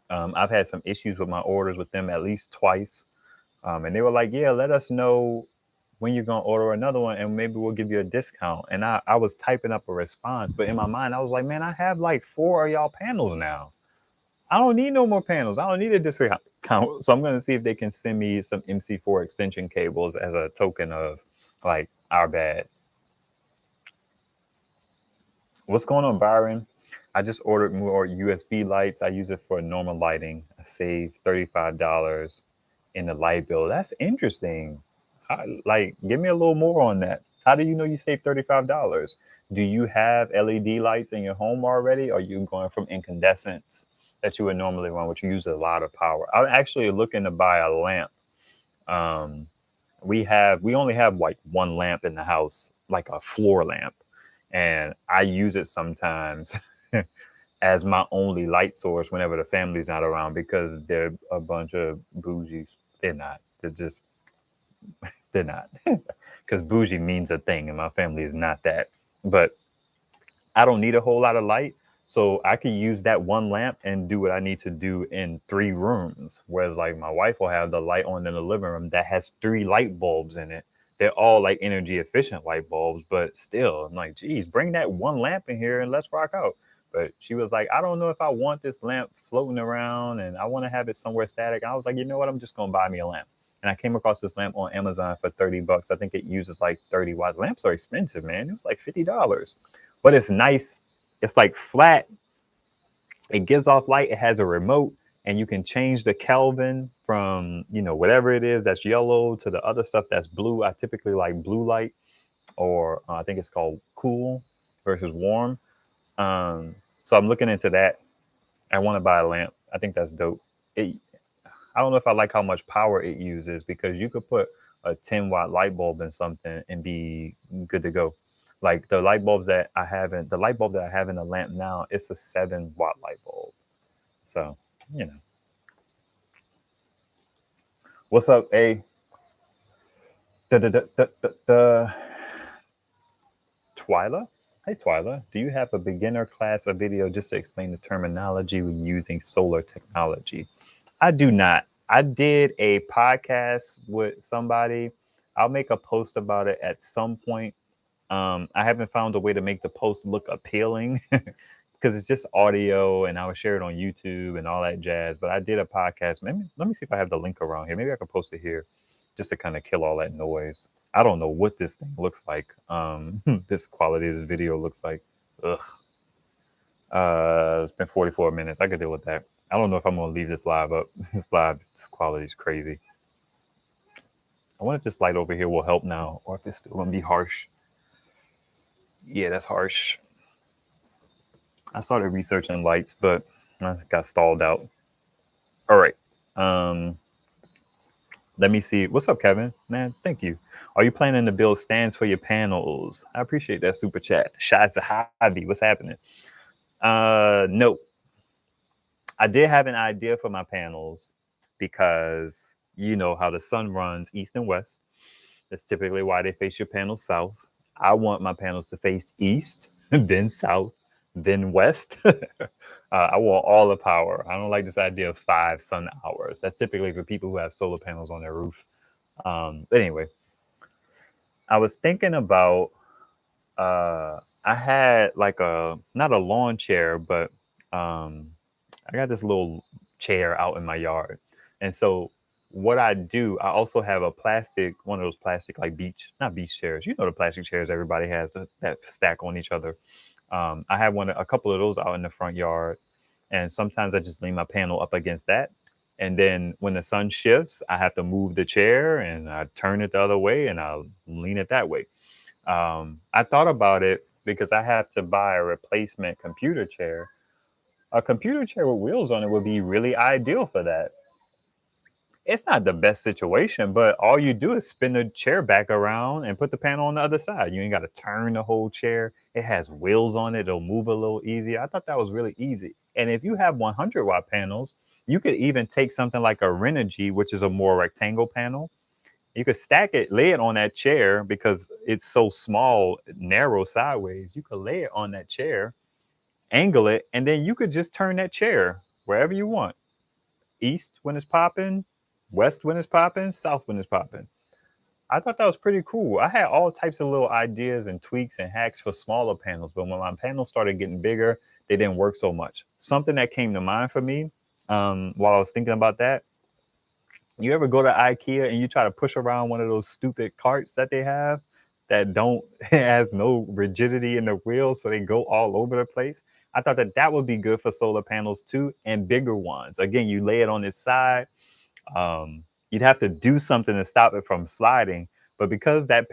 A: I've had some issues with my orders with them at least twice. And they were like, yeah, let us know when you're going to order another one, and maybe we'll give you a discount. And I was typing up a response, but in my mind, I was like, man, I have like 4 of y'all panels now. I don't need no more panels. I don't need a discount. So I'm going to see if they can send me some MC4 extension cables as a token of like our bad. What's going on, Byron? I just ordered more USB lights. I use it for normal lighting. I saved $35 in the light bill. That's interesting. Like, give me a little more on that. How do you know you saved $35? Do you have LED lights in your home already? Or are you going from incandescents that you would normally run, which use a lot of power? I'm actually looking to buy a lamp. We only have like one lamp in the house, like a floor lamp, and I use it sometimes as my only light source whenever the family's not around, because they're a bunch of bougies. They're not. They're not. Because bougie means a thing, and my family is not that. But I don't need a whole lot of light, so I can use that one lamp and do what I need to do in 3 rooms. Whereas like my wife will have the light on in the living room that has 3 light bulbs in it. They're all like energy efficient light bulbs, but still, I'm like, geez, bring that one lamp in here and let's rock out. But she was like, I don't know if I want this lamp floating around, and I want to have it somewhere static. I was like, you know what? I'm just gonna buy me a lamp. And I came across this lamp on Amazon for $30. I think it uses like 30 watts. Lamps are expensive, man. It was like $50, but it's nice. It's like flat. It gives off light. It has a remote, and you can change the Kelvin from, whatever it is that's yellow to the other stuff that's blue. I typically like blue light, or I think it's called cool versus warm. So I'm looking into that. I want to buy a lamp. I think that's dope. I don't know if I like how much power it uses, because you could put a 10-watt light bulb in something and be good to go. Like the light bulb that I have in the lamp now, it's a 7-watt light bulb. So, What's up, A? Twyla? Hey, Twyla. Do you have a beginner class or video just to explain the terminology when using solar technology? I do not. I did a podcast with somebody. I'll make a post about it at some point. I haven't found a way to make the post look appealing because it's just audio, and I would share it on YouTube and all that jazz. But I did a podcast. Maybe, let me see if I have the link around here. Maybe I can post it here just to kind of kill all that noise. I don't know what this thing looks like. This quality of this video looks like. Ugh. It's been 44 minutes. I could deal with that. I don't know if I'm going to leave this live up. This quality is crazy. I wonder if this light over here will help now, or if it's still going to be harsh. Yeah, that's harsh. I started researching lights, but I got stalled out. All right. Let me see. What's up, Kevin? Man, thank you. Are you planning to build stands for your panels? I appreciate that super chat. Shots a hobby. What's happening? No. I did have an idea for my panels because you know how the sun runs east and west. That's typically why they face your panels south. I want my panels to face east, then south, then west. I want all the power. I don't like this idea of 5 sun hours. That's typically for people who have solar panels on their roof. But anyway, I was thinking about I had like a not a lawn chair, but um, I got this little chair out in my yard. And so what I do, I also have a plastic, one of those plastic like beach, not beach chairs. You know the plastic chairs everybody has that stack on each other. I have a couple of those out in the front yard, and sometimes I just lean my panel up against that. And then when the sun shifts, I have to move the chair and I turn it the other way and I lean it that way. I thought about it because I have to buy a replacement computer chair. A computer chair with wheels on it would be really ideal for that. It's not the best situation, but all you do is spin the chair back around and put the panel on the other side. You ain't got to turn the whole chair. It has wheels on it. It'll move a little easier. I thought that was really easy. And if you have 100-watt panels, you could even take something like a Renogy, which is a more rectangle panel. You could stack it, lay it on that chair because it's so small, narrow sideways. You could lay it on that chair, angle it, and then you could just turn that chair wherever you want. East when it's popping, west when it's popping, south when it's popping. I thought that was pretty cool. I had all types of little ideas and tweaks and hacks for smaller panels, but when my panels started getting bigger, they didn't work so much. Something that came to mind for me while I was thinking about that, you ever go to IKEA and you try to push around one of those stupid carts that they have that don't has no rigidity in the wheels, so they go all over the place? I thought that that would be good for solar panels too, and bigger ones. Again, you lay it on its side. You'd have to do something to stop it from sliding, but because that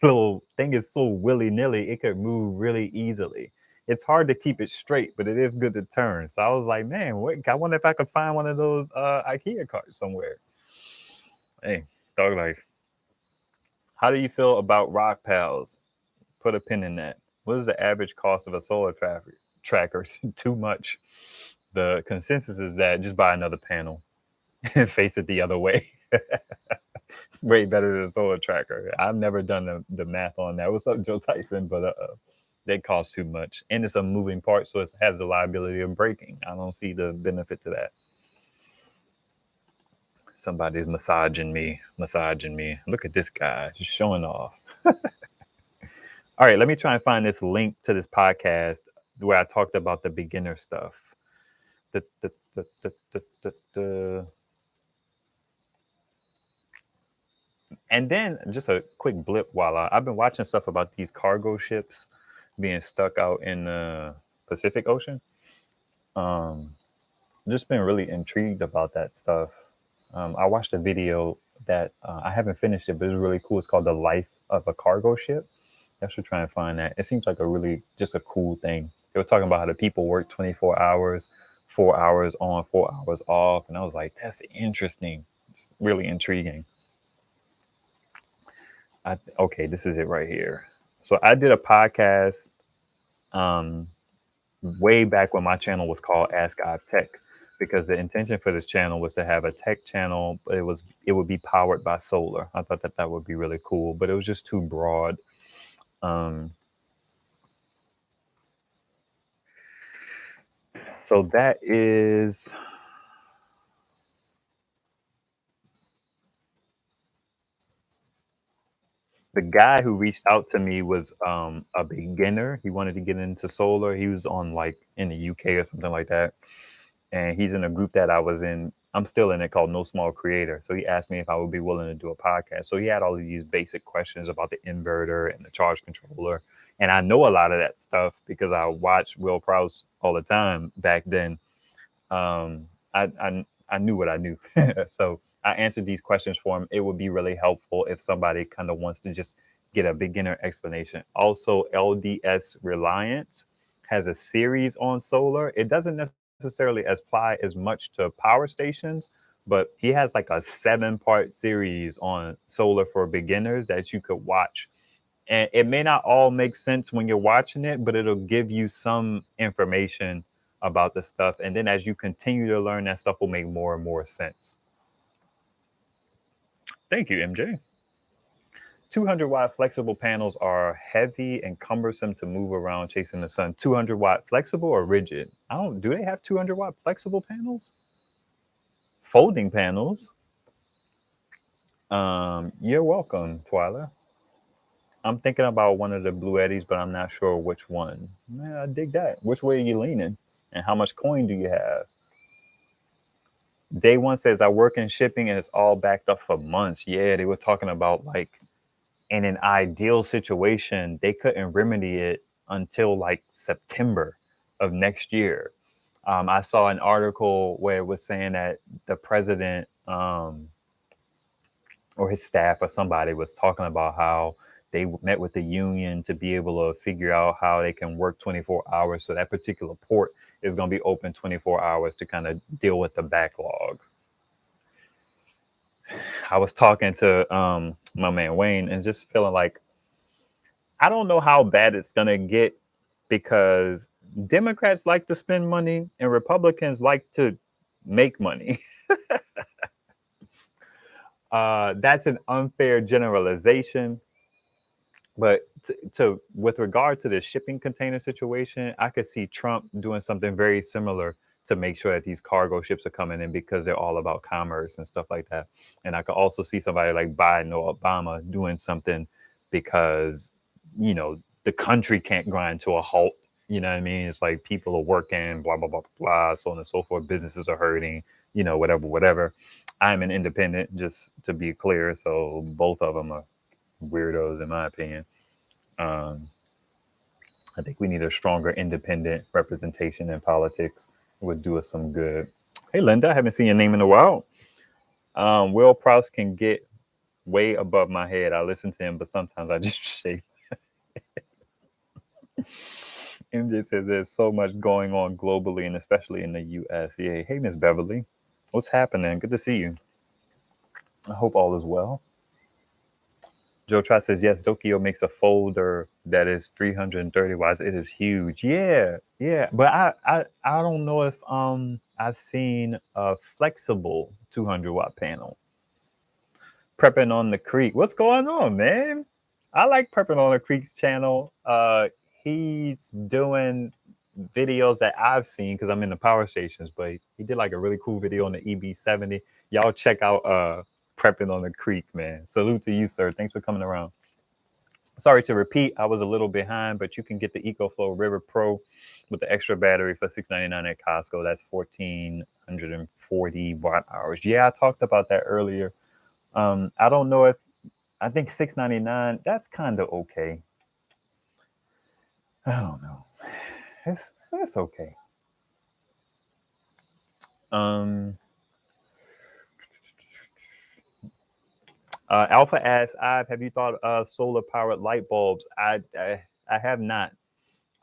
A: little thing is so willy nilly, it could move really easily. It's hard to keep it straight, but it is good to turn. So I was like, man, I wonder if I could find one of those IKEA carts somewhere. Hey, dog life. How do you feel about Rockpals? Put a pin in that. What is the average cost of a solar tracker? Too much. The consensus is that just buy another panel and face it the other way. It's way better than a solar tracker. I've never done the math on that. What's up, Joe Tyson? But they cost too much. And it's a moving part, so it has the liability of breaking. I don't see the benefit to that. Somebody's massaging me. Look at this guy, just showing off. All right, let me try and find this link to this podcast where I talked about the beginner stuff. The, the, the. And then just a quick blip while I've been watching stuff about these cargo ships being stuck out in the Pacific Ocean. Just been really intrigued about that stuff. I watched a video that I haven't finished it, but it's really cool. It's called The Life of a Cargo Ship. I should try and find that. It seems like a really just a cool thing. They were talking about how the people work 24 hours, 4 hours on, 4 hours off. And I was like, that's interesting. It's really intriguing. Okay, this is it right here. So I did a podcast way back when my channel was called Ask I Tech, because the intention for this channel was to have a tech channel, but it would be powered by solar. I thought that that would be really cool, but it was just too broad. So that is the guy who reached out to me was a beginner. He wanted to get into solar. He was on like in the UK or something like that. And he's in a group that I was in. I'm still in it, called No Small Creator. So he asked me if I would be willing to do a podcast. So he had all of these basic questions about the inverter and the charge controller. And I know a lot of that stuff because I watched Will Prowse all the time back then. I knew what I knew. So I answered these questions for him. It would be really helpful if somebody kind of wants to just get a beginner explanation. Also, LDS Reliance has a series on solar. It doesn't necessarily apply as much to power stations, but he has like a 7-part series on solar for beginners that you could watch. And it may not all make sense when you're watching it, but it'll give you some information about the stuff. And then as you continue to learn, that stuff will make more and more sense. Thank you, MJ. 200-watt flexible panels are heavy and cumbersome to move around chasing the sun. 200-watt flexible or rigid? Do they have 200-watt flexible panels? Folding panels? You're welcome, Twyla. I'm thinking about one of the Blue Eddies, but I'm not sure which one. Man, I dig that. Which way are you leaning? And how much coin do you have? Day One says, I work in shipping and it's all backed up for months. Yeah, they were talking about like in an ideal situation, they couldn't remedy it until like September of next year. I saw an article where it was saying that the president or his staff or somebody was talking about how they met with the union to be able to figure out how they can work 24 hours. So that particular port is going to be open 24 hours to kind of deal with the backlog. I was talking to my man Wayne and just feeling like I don't know how bad it's going to get because Democrats like to spend money and Republicans like to make money. That's an unfair generalization. But with regard to the shipping container situation, I could see Trump doing something very similar to make sure that these cargo ships are coming in because they're all about commerce and stuff like that. And I could also see somebody like Biden or Obama doing something because, you know, the country can't grind to a halt. You know what I mean? It's like people are working, blah, blah, blah, blah, so on and so forth. Businesses are hurting, you know, whatever, whatever. I'm an independent, just to be clear. So both of them are weirdos, in my opinion. I think we need a stronger independent representation in politics. It would do us some good. Hey, Linda, I haven't seen your name in a while. Will Prowse can get way above my head. I listen to him, but sometimes I just shake. MJ says there's so much going on globally and especially in the US. Yeah. Hey, Miss Beverly. What's happening? Good to see you. I hope all is well. Joe Trot says, yes, Dokio makes a folder that is 330 watts. It is huge. Yeah, yeah. But I don't know if I've seen a flexible 200-watt panel. Prepping on the Creek. What's going on, man? I like Prepping on the Creek's channel. He's doing videos that I've seen because I'm in the power stations, but he did like a really cool video on the EB70. Y'all check out Prepping on the Creek, man. Salute to you, sir. Thanks for coming around. Sorry to repeat, I was a little behind, but you can get the EcoFlow River Pro with the extra battery for $699 at Costco. That's 1,440 watt hours. Yeah, I talked about that earlier. I don't know if I think $699. That's kind of okay. I don't know. That's okay. Alpha asks, have you thought of solar powered light bulbs? I have not.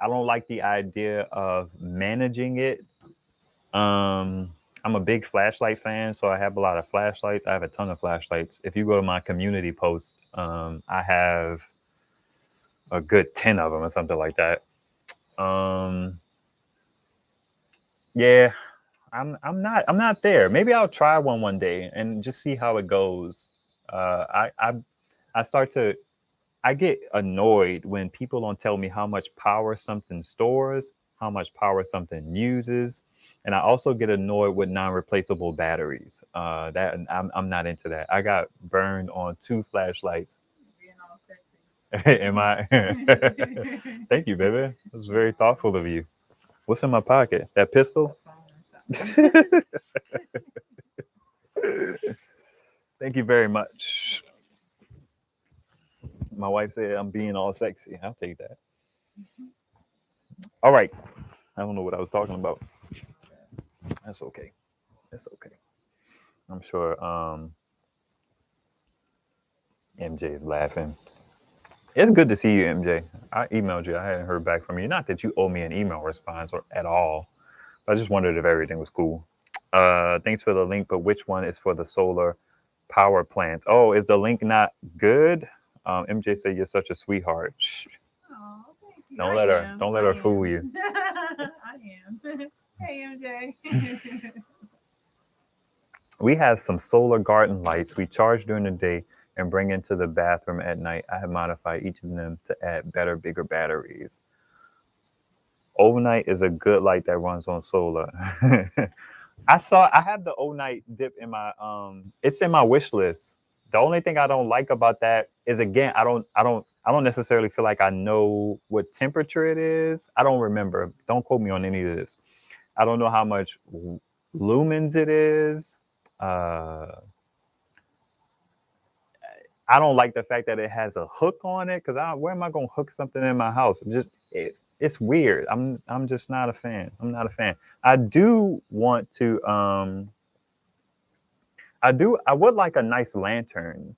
A: I don't like the idea of managing it. I'm a big flashlight fan, so I have a lot of flashlights. I have a ton of flashlights. If you go to my community post, I have a good 10 of them or something like that. Yeah, I'm not there. Maybe I'll try one day and just see how it goes. I get annoyed when people don't tell me how much power something stores, how much power something uses, and I also get annoyed with non-replaceable batteries. That I'm not into that. I got burned on 2 flashlights. Being all sexy. Am I? Thank you, baby. It was very thoughtful of you. What's in my pocket? That pistol? Thank you very much. My wife said I'm being all sexy. I'll take that. All right. I don't know what I was talking about. That's okay. That's okay. I'm sure MJ is laughing. It's good to see you, MJ. I emailed you. I hadn't heard back from you. Not that you owe me an email response or at all. I just wondered if everything was cool. Thanks for the link, but which one is for the solar power plants? Oh, is the link not good? MJ said you're such a sweetheart. Shh,
B: Oh, thank you.
A: don't
B: I
A: let her.
B: am.
A: Don't let
B: I
A: her fool
B: am.
A: you.
B: I am. Hey, MJ.
A: We have some solar garden lights we charge during the day and bring into the bathroom at night. I have modified each of them to add better, bigger batteries. Overnight is a good light that runs on solar. I have the overnight dip in my it's in my wish list. The only thing I don't like about that is, again, I don't necessarily feel like I know what temperature it is. I don't remember. Don't quote me on any of this. I don't know how much lumens it is. Uh I don't like the fact that it has a hook on it, because where am I going to hook something in my house? It's weird. I'm just not a fan. I'm not a fan. I do want to I would like a nice lantern.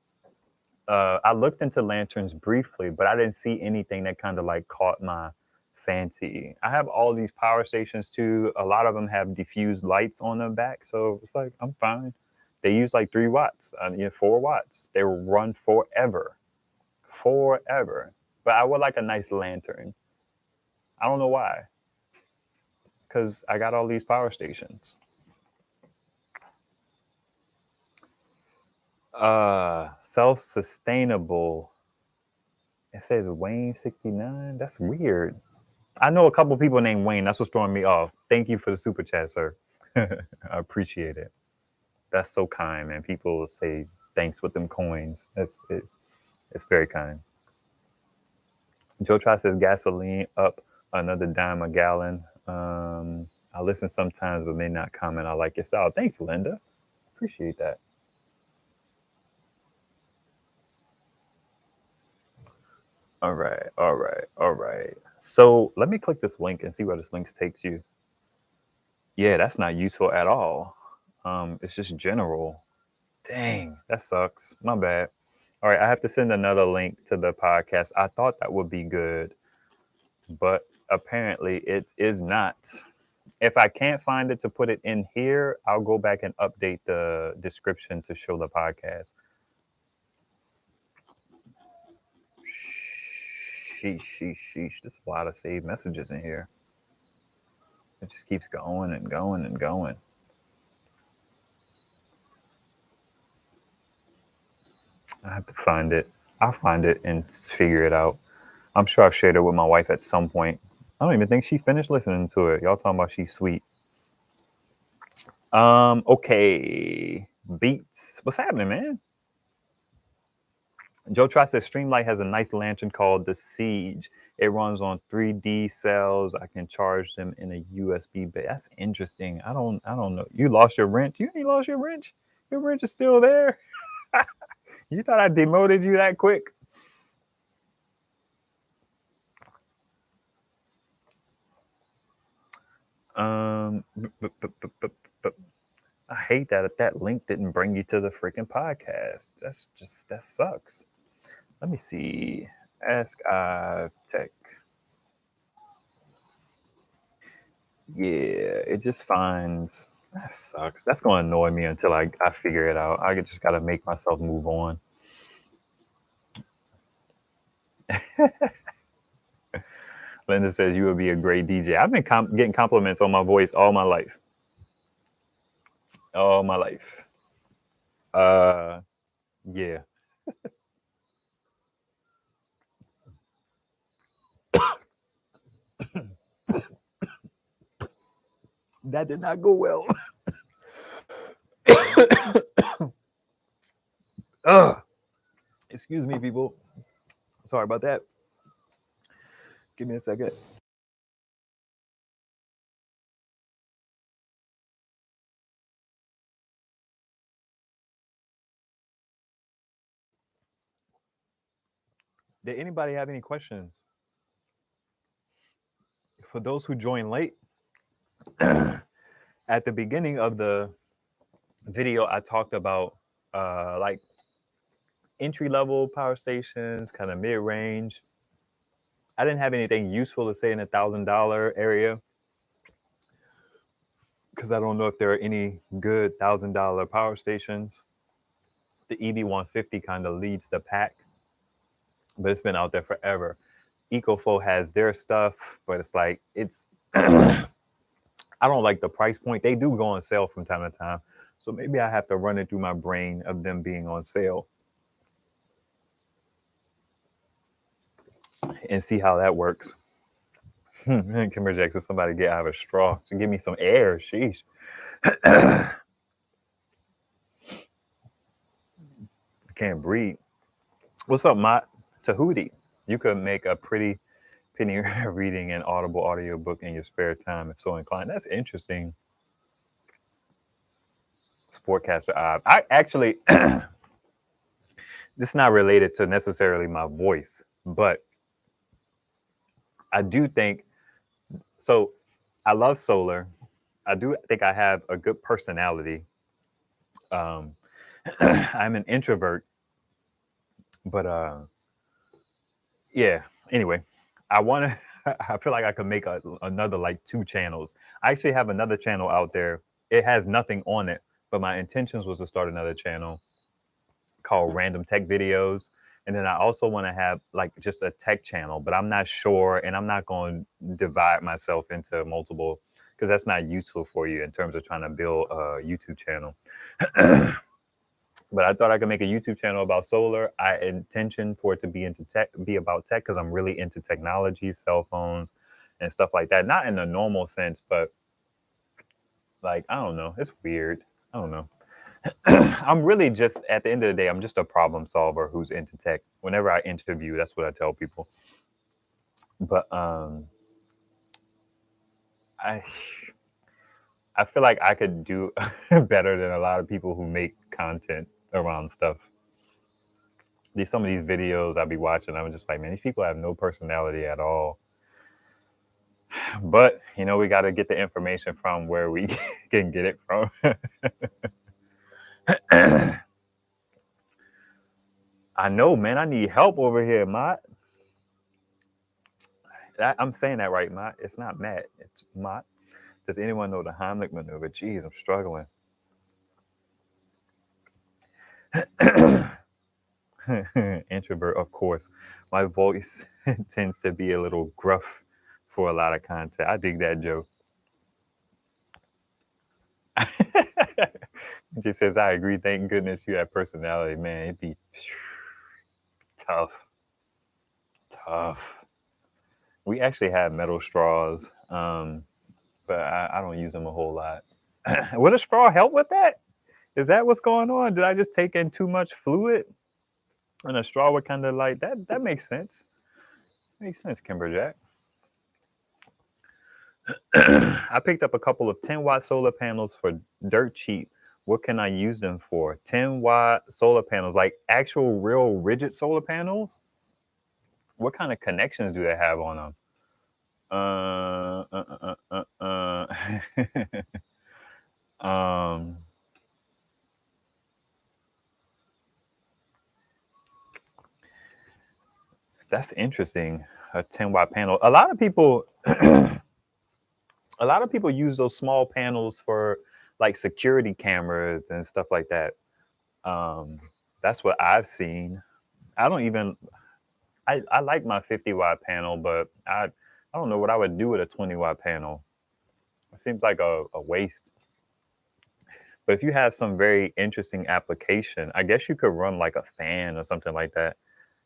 A: I looked into lanterns briefly, but I didn't see anything that kind of like caught my fancy. I have all these power stations too. A lot of them have diffused lights on the back, so it's like I'm fine. They use like 3 watts, 4 watts. They will run forever, forever. But I would like a nice lantern. I don't know why, because I got all these power stations. Self-sustainable. It says Wayne 69. That's weird. I know a couple people named Wayne. That's what's throwing me off. Thank you for the super chat, sir. I appreciate it. That's so kind, man. People say thanks with them coins. That's it. It's very kind. Joe Try says gasoline up another dime a gallon. I listen sometimes, but may not comment. I like your style. Thanks, Linda. Appreciate that. All right, all right, all right. So let me click this link and see where this link takes you. Yeah, that's not useful at all. It's just general. Dang, that sucks. My bad. All right, I have to send another link to the podcast. I thought that would be good, but apparently it is not. If I can't find it to put it in here, I'll go back and update the description to show the podcast. Sheesh, sheesh, sheesh. There's a lot of saved messages in here. It just keeps going and going and going. I have to find it. I'll find it and figure it out. I'm sure I've shared it with my wife at some point. I don't even think she finished listening to it. Y'all talking about she's sweet. Okay. Beats. What's happening, man? Joe Try says Streamlight has a nice lantern called the Siege. It runs on 3D cells. I can charge them in a USB base. That's interesting. I don't know. You lost your wrench? You ain't lost your wrench? Your wrench is still there. You thought I demoted you that quick? Um, I hate that link didn't bring you to the freaking podcast. That sucks. Let me see. Ask Tech. Yeah, it just finds that sucks. That's gonna annoy me until I figure it out. I just gotta make myself move on. Linda says you would be a great DJ. I've been getting compliments on my voice all my life. All my life. Uh, yeah. That did not go well. Ugh. Excuse me, people. Sorry about that. Give me a second. Did anybody have any questions? For those who joined late, at the beginning of the video, I talked about like entry level power stations, kind of mid range. I didn't have anything useful to say in $1,000 area because I don't know if there are any good $1,000 power stations. The EB150 kind of leads the pack, but it's been out there forever. EcoFlow has their stuff, but it's like I don't like the price point. They do go on sale from time to time, so maybe I have to run it through my brain of them being on sale and see how that works. Kimber Jackson, somebody get out of a straw to give me some air. Sheesh. I can't breathe. What's up, Mott? Tahuti. You could make a pretty penny reading an Audible audiobook in your spare time if so inclined. That's interesting. Sportcaster I actually this is not related to necessarily my voice, but I do think so. I love solar. I do think I have a good personality. Um, I'm an introvert, but yeah. Anyway, I want to. I feel like I could make another like 2 channels. I actually have another channel out there. It has nothing on it, but my intentions was to start another channel called Random Tech Videos. And then I also want to have like just a tech channel, but I'm not sure, and I'm not going to divide myself into multiple because that's not useful for you in terms of trying to build a YouTube channel. But I thought I could make a YouTube channel about solar. I intention for it to be into tech, be about tech, because I'm really into technology, cell phones, and stuff like that. Not in the normal sense, but like I don't know, it's weird. I don't know. I'm really just at the end of the day, I'm just a problem solver who's into tech. Whenever I interview, that's what I tell people. But I I feel like I could do better than a lot of people who make content around stuff. Some of these videos I'll be watching, I'm just like, man, these people have no personality at all. But you know, we got to get the information from where we can get it from. I know, man. I need help over here, Mott. I'm saying that right, Mott. It's not Matt. It's Mott. Does anyone know the Heimlich maneuver? Jeez, I'm struggling. Introvert, of course. My voice tends to be a little gruff for a lot of content. I dig that joke. She says, I agree. Thank goodness you have personality, man. It'd be tough. Tough. We actually have metal straws, but I don't use them a whole lot. Would a straw help with that? Is that what's going on? Did I just take in too much fluid? And a straw would kind of like that. That makes sense. Makes sense, Kimberjack. I picked up a couple of 10-watt solar panels for dirt cheap. What can I use them for? 10-watt solar panels, like actual real rigid solar panels? What kind of connections do they have on them? um, that's interesting. A 10-watt panel. A lot of people use those small panels for like security cameras and stuff like that. That's what I've seen. I don't even. I like my 50-watt panel, but I don't know what I would do with a 20-watt panel. It seems like a waste. But if you have some very interesting application, I guess you could run like a fan or something like that.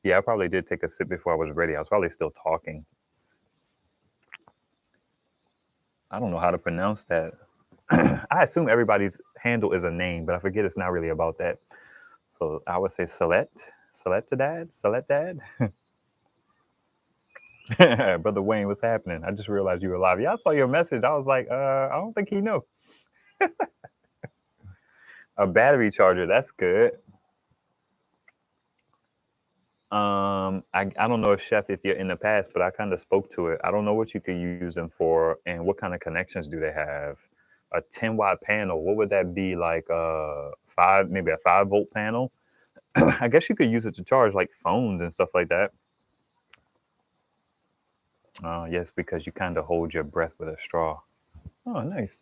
A: Yeah, I probably did take a sip before I was ready. I was probably still talking. I don't know how to pronounce that. I assume everybody's handle is a name, but I forget it's not really about that. So I would say Celette Dad. Brother Wayne, what's happening? I just realized you were live. Yeah, I saw your message. I was like, I don't think he know. A battery charger, that's good. I don't know if Chef, if you're in the past, but I kind of spoke to it. I don't know what you could use them for and what kind of connections do they have. A 10-watt panel, what would that be like? Maybe a 5-volt panel. I guess you could use it to charge like phones and stuff like that. Yes, because you kind of hold your breath with a straw. Oh, nice.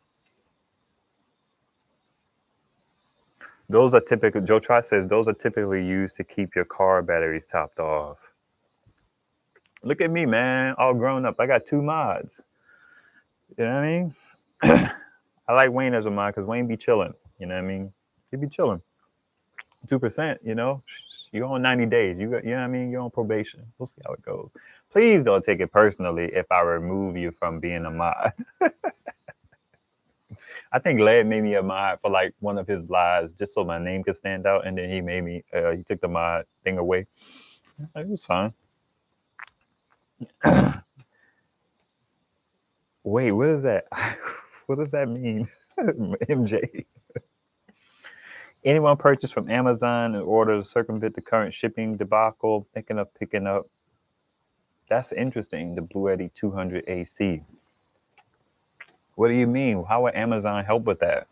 A: Those are typical. Joe Try says those are typically used to keep your car batteries topped off. Look at me, man, all grown up. I got 2 mods. You know what I mean? I like Wayne as a mod because Wayne be chilling. You know what I mean? He be chilling. 2%. You know, you're on 90 days. You know what I mean? You're on probation. We'll see how it goes. Please don't take it personally if I remove you from being a mod. I think Led made me a mod for like one of his lives just so my name could stand out, and then he made me. He took the mod thing away. It was fine. Wait, what is that? What does that mean? MJ. Anyone purchased from Amazon in order to circumvent the current shipping debacle, thinking of picking up. That's interesting. The Blue Eddy 200 AC. What do you mean? How would Amazon help with that?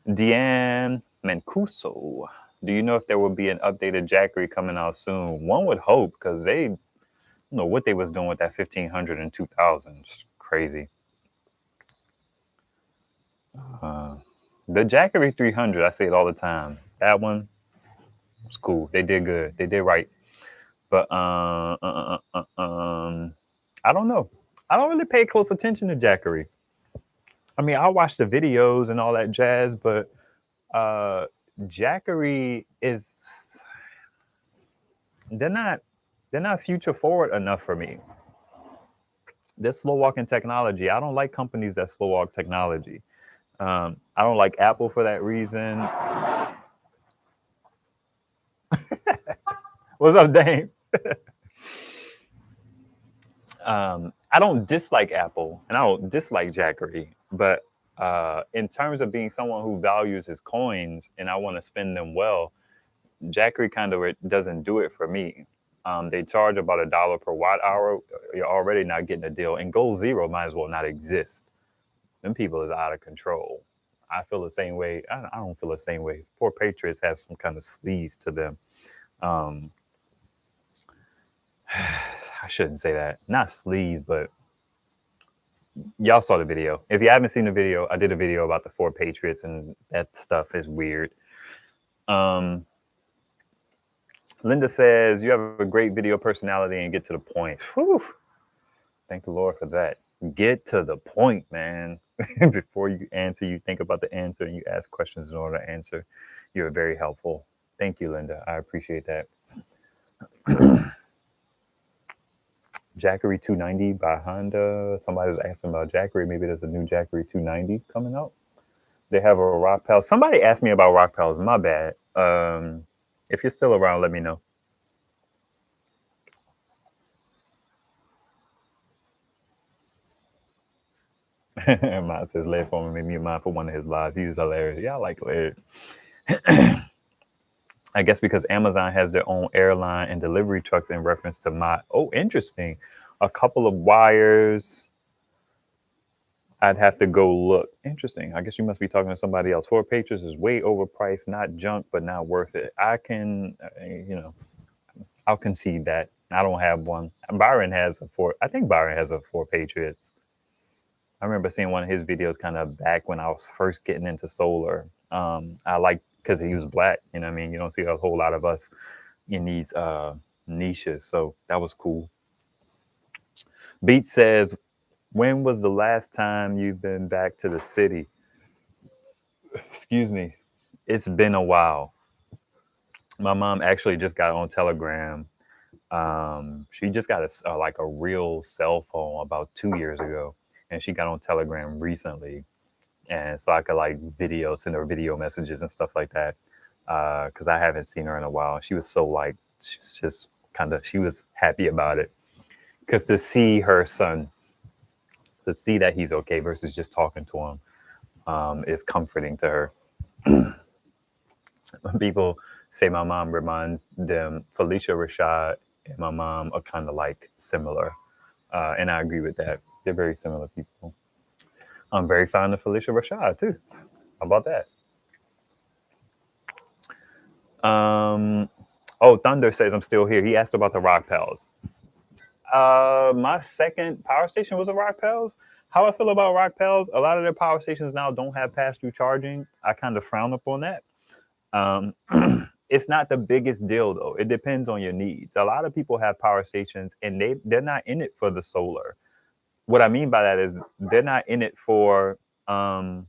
A: Deanne Mancuso. Do you know if there will be an updated Jackery coming out soon? One would hope because they don't know what they was doing with that 1500 and 2000. It's crazy. The Jackery 300, I say it all the time. That one was cool. They did good. They did right. But I don't know. I don't really pay close attention to Jackery. I mean, I watch the videos and all that jazz, but Jackery is they're not future forward enough for me. They're slow walking technology. I don't like companies that slow walk technology. I don't like Apple for that reason. What's up, Dane? I don't dislike Apple and I don't dislike Jackery, but in terms of being someone who values his coins and I want to spend them well, Jackery kind of doesn't do it for me. They charge about $1 per watt hour. You're already not getting a deal, and Goal Zero might as well not exist. Them people is out of control. I feel the same way. I don't feel the same way. Poor Patriots have some kind of sleaze to them. I shouldn't say that. Not sleaze, but y'all saw the video. If you haven't seen the video, I did a video about the 4 Patriots, and that stuff is weird. Linda says, you have a great video personality and get to the point. Whew. Thank the Lord for that. Get to the point, man. Before you answer, you think about the answer and you ask questions in order to answer. You're very helpful. Thank you, Linda. I appreciate that. Jackery 290 by Honda. Somebody was asking about Jackery. Maybe there's a new Jackery 290 coming out. They have a Rockpals. Somebody asked me about Rockpals. My bad. If you're still around, let me know. Matt says Lifepo4 made me a mind for one of his lives. He was hilarious. Yeah, I like Laird. I guess because Amazon has their own airline and delivery trucks in reference to my. Oh, interesting. A couple of wires. I'd have to go look. Interesting. I guess you must be talking to somebody else. 4 Patriots is way overpriced, not junk, but not worth it. I can, I'll concede that. I don't have one. Byron has a 4. I think Byron has a 4 Patriots. I remember seeing one of his videos kind of back when I was first getting into solar. I like because he was black. You know what I mean? You don't see a whole lot of us in these niches. So that was cool. Beat says, when was the last time you've been back to the city? Excuse me. It's been a while. My mom actually just got on Telegram. She just got a real cell phone about 2 years ago, and she got on Telegram recently, and so I could send her video messages and stuff like that. Because I haven't seen her in a while. She was so she was happy about it. Because to see her son, to see that he's okay versus just talking to him, is comforting to her. People say my mom reminds them, Felicia Rashad and my mom are kind of similar. And I agree with that. They're very similar people. I'm very fond of Felicia Rashad too. How about that? Thunder says I'm still here. He asked about the Rockpals. My second power station was a Rockpals, How I feel about Rockpals, a lot of their power stations now don't have pass-through charging. I kind of frown upon that. Um, it's not the biggest deal though. It depends on your needs. A lot of people have power stations and they're not in it for the solar. What I mean by that is they're not in it for um,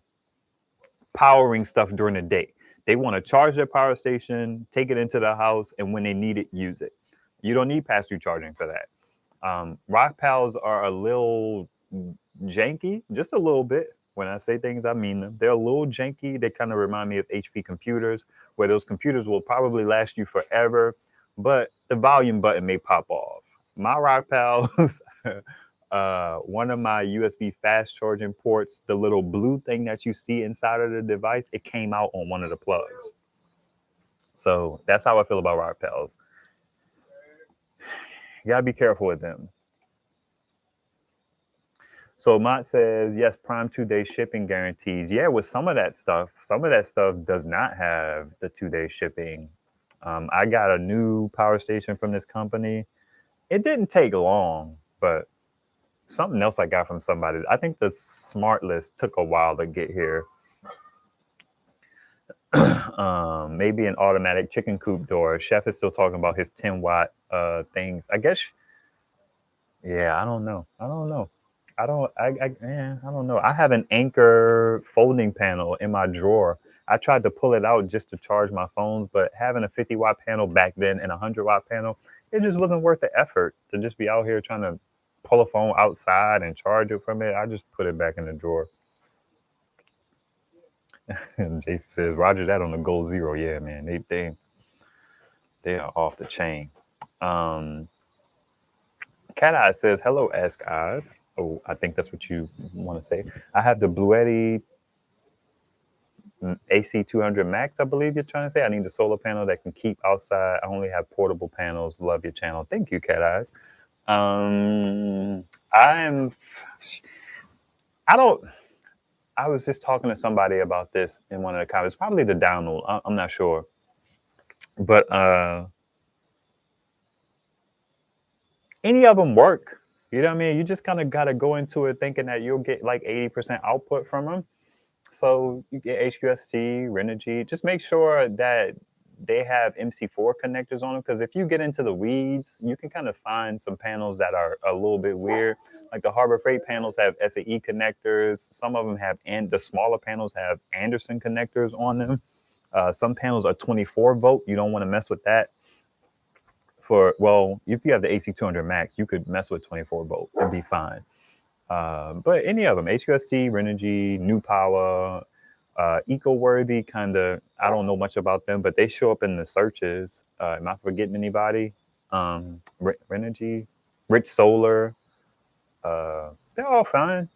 A: powering stuff during the day. They want to charge their power station, take it into the house, and when they need it, use it. You don't need pass-through charging for that. Rock Pals are a little janky, just a little bit. When I say things, I mean them. They're a little janky. They kind of remind me of HP computers, where those computers will probably last you forever, but the volume button may pop off. My Rock Pals, one of my USB fast charging ports, the little blue thing that you see inside of the device, it came out on one of the plugs. So that's how I feel about Rock Pals. You gotta be careful with them. So Mott says, yes, Prime 2-day shipping guarantees. Yeah, with some of that stuff does not have the 2-day shipping. I got a new power station from this company. It didn't take long, but something else I got from somebody. I think the smart list took a while to get here. Maybe an automatic chicken coop door. Chef is still talking about his 10-watt things. I guess. Yeah, I don't know. I don't know. I have an Anchor folding panel in my drawer. I tried to pull it out just to charge my phones, but having a 50-watt panel back then and a 100-watt panel, it just wasn't worth the effort to just be out here trying to pull a phone outside and charge it from it. I just put it back in the drawer. And Jason says, Roger that on the Goal Zero. Yeah, man, they are off the chain. Cat Eye says, hello, Ask Odd. Oh, I think that's what you want to say. I have the Bluetti AC 200 Max, I believe you're trying to say. I need a solar panel that can keep outside. I only have portable panels. Love your channel. Thank you, Cat Eyes. I don't, I was just talking to somebody about this in one of the comments, probably the download. I'm not sure. But any of them work. You know what I mean? You just kind of got to go into it thinking that you'll get like 80% output from them. So you get HQST, Renogy. Just make sure that they have MC4 connectors on them, because if you get into the weeds, you can kind of find some panels that are a little bit weird. Like the Harbor Freight panels have SAE connectors. Some of them have, and the smaller panels have Anderson connectors on them. Some panels are 24 volt. You don't want to mess with that. Well, if you have the AC 200 Max, you could mess with 24 volt and be fine. But any of them, HQST, Renogy, New Power, EcoWorthy, kind of, I don't know much about them, but they show up in the searches. Am I forgetting anybody? Renogy, Rich Solar, they're all fine.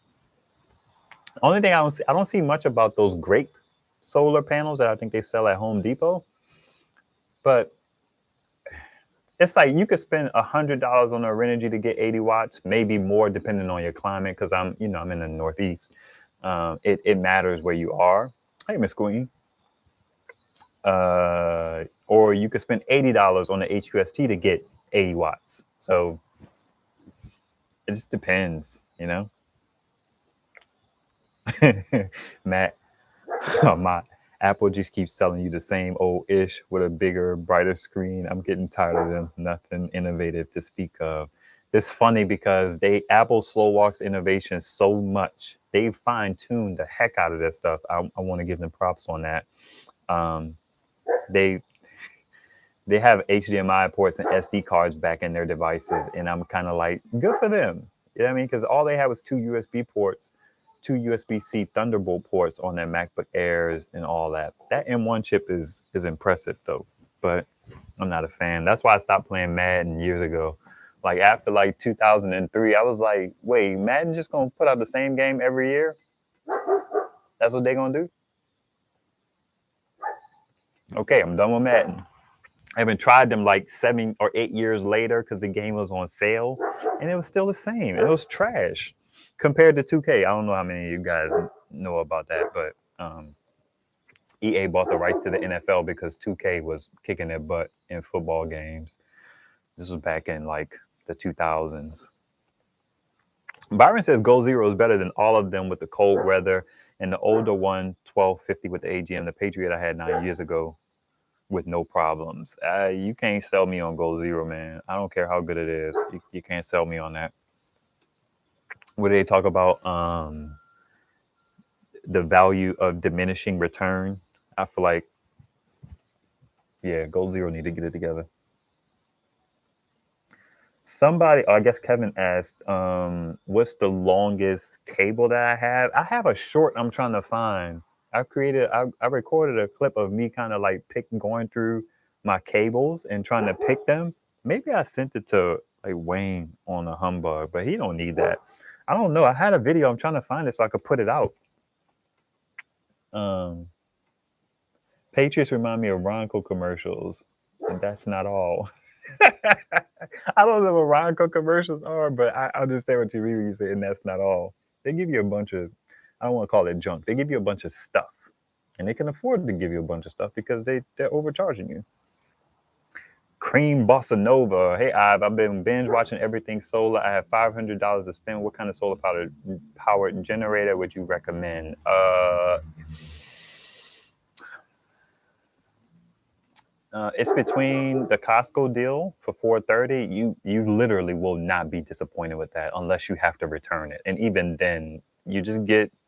A: Only thing I don't see much about those grape solar panels that I think they sell at Home Depot. But it's like you could spend $100 on a Renogy to get 80 watts, maybe more depending on your climate. Because I'm in the Northeast. It matters where you are. Hey, Miss Queen. Or you could spend $80 on the HQST to get 80 watts. So it just depends, Matt, my Apple just keeps selling you the same old ish with a bigger, brighter screen. I'm getting tired of them. Nothing innovative to speak of. It's funny because Apple slow walks innovation so much. They fine tuned the heck out of their stuff. I want to give them props on that. They have HDMI ports and SD cards back in their devices, and I'm kind of like, good for them. You know what I mean? Because all they had was two USB ports, two USB-C Thunderbolt ports on their MacBook Airs and all that. That M1 chip is impressive though, but I'm not a fan. That's why I stopped playing Madden years ago. Like after like 2003, I was like, wait, Madden just gonna put out the same game every year? That's what they gonna do? Okay, I'm done with Madden. I haven't tried them like 7 or 8 years later because the game was on sale and it was still the same. It was trash compared to 2K. I don't know how many of you guys know about that, but EA bought the rights to the NFL because 2K was kicking their butt in football games. This was back in like the 2000s. Byron says Gold Zero is better than all of them with the cold weather, and the older one, 1250 with the AGM, the Patriot I had 9 years ago with no problems. You can't sell me on Gold Zero, man. I don't care how good it is. You can't sell me on that. What do they talk about? The value of diminishing return. I feel like, yeah, Gold Zero need to get it together. Somebody, I guess Kevin asked, what's the longest cable that I have? I have a short I'm trying to find. I recorded a clip of me kind of like going through my cables and trying to pick them. Maybe I sent it to like Wayne on a humbug, but he don't need that. I don't know. I had a video. I'm trying to find it so I could put it out. Um, Patriots remind me of Ronco commercials, and that's not all. I don't know what Ronco commercials are, but I understand what you mean when you say, and that's not all. They give you a bunch of, I don't want to call it junk. They give you a bunch of stuff, and they can afford to give you a bunch of stuff because they're overcharging you. Cream Bossa Nova. Hey, I've been binge watching everything solar. I have $500 to spend. What kind of solar powered generator would you recommend? It's between the Costco deal for 430. You literally will not be disappointed with that unless you have to return it. And even then, you just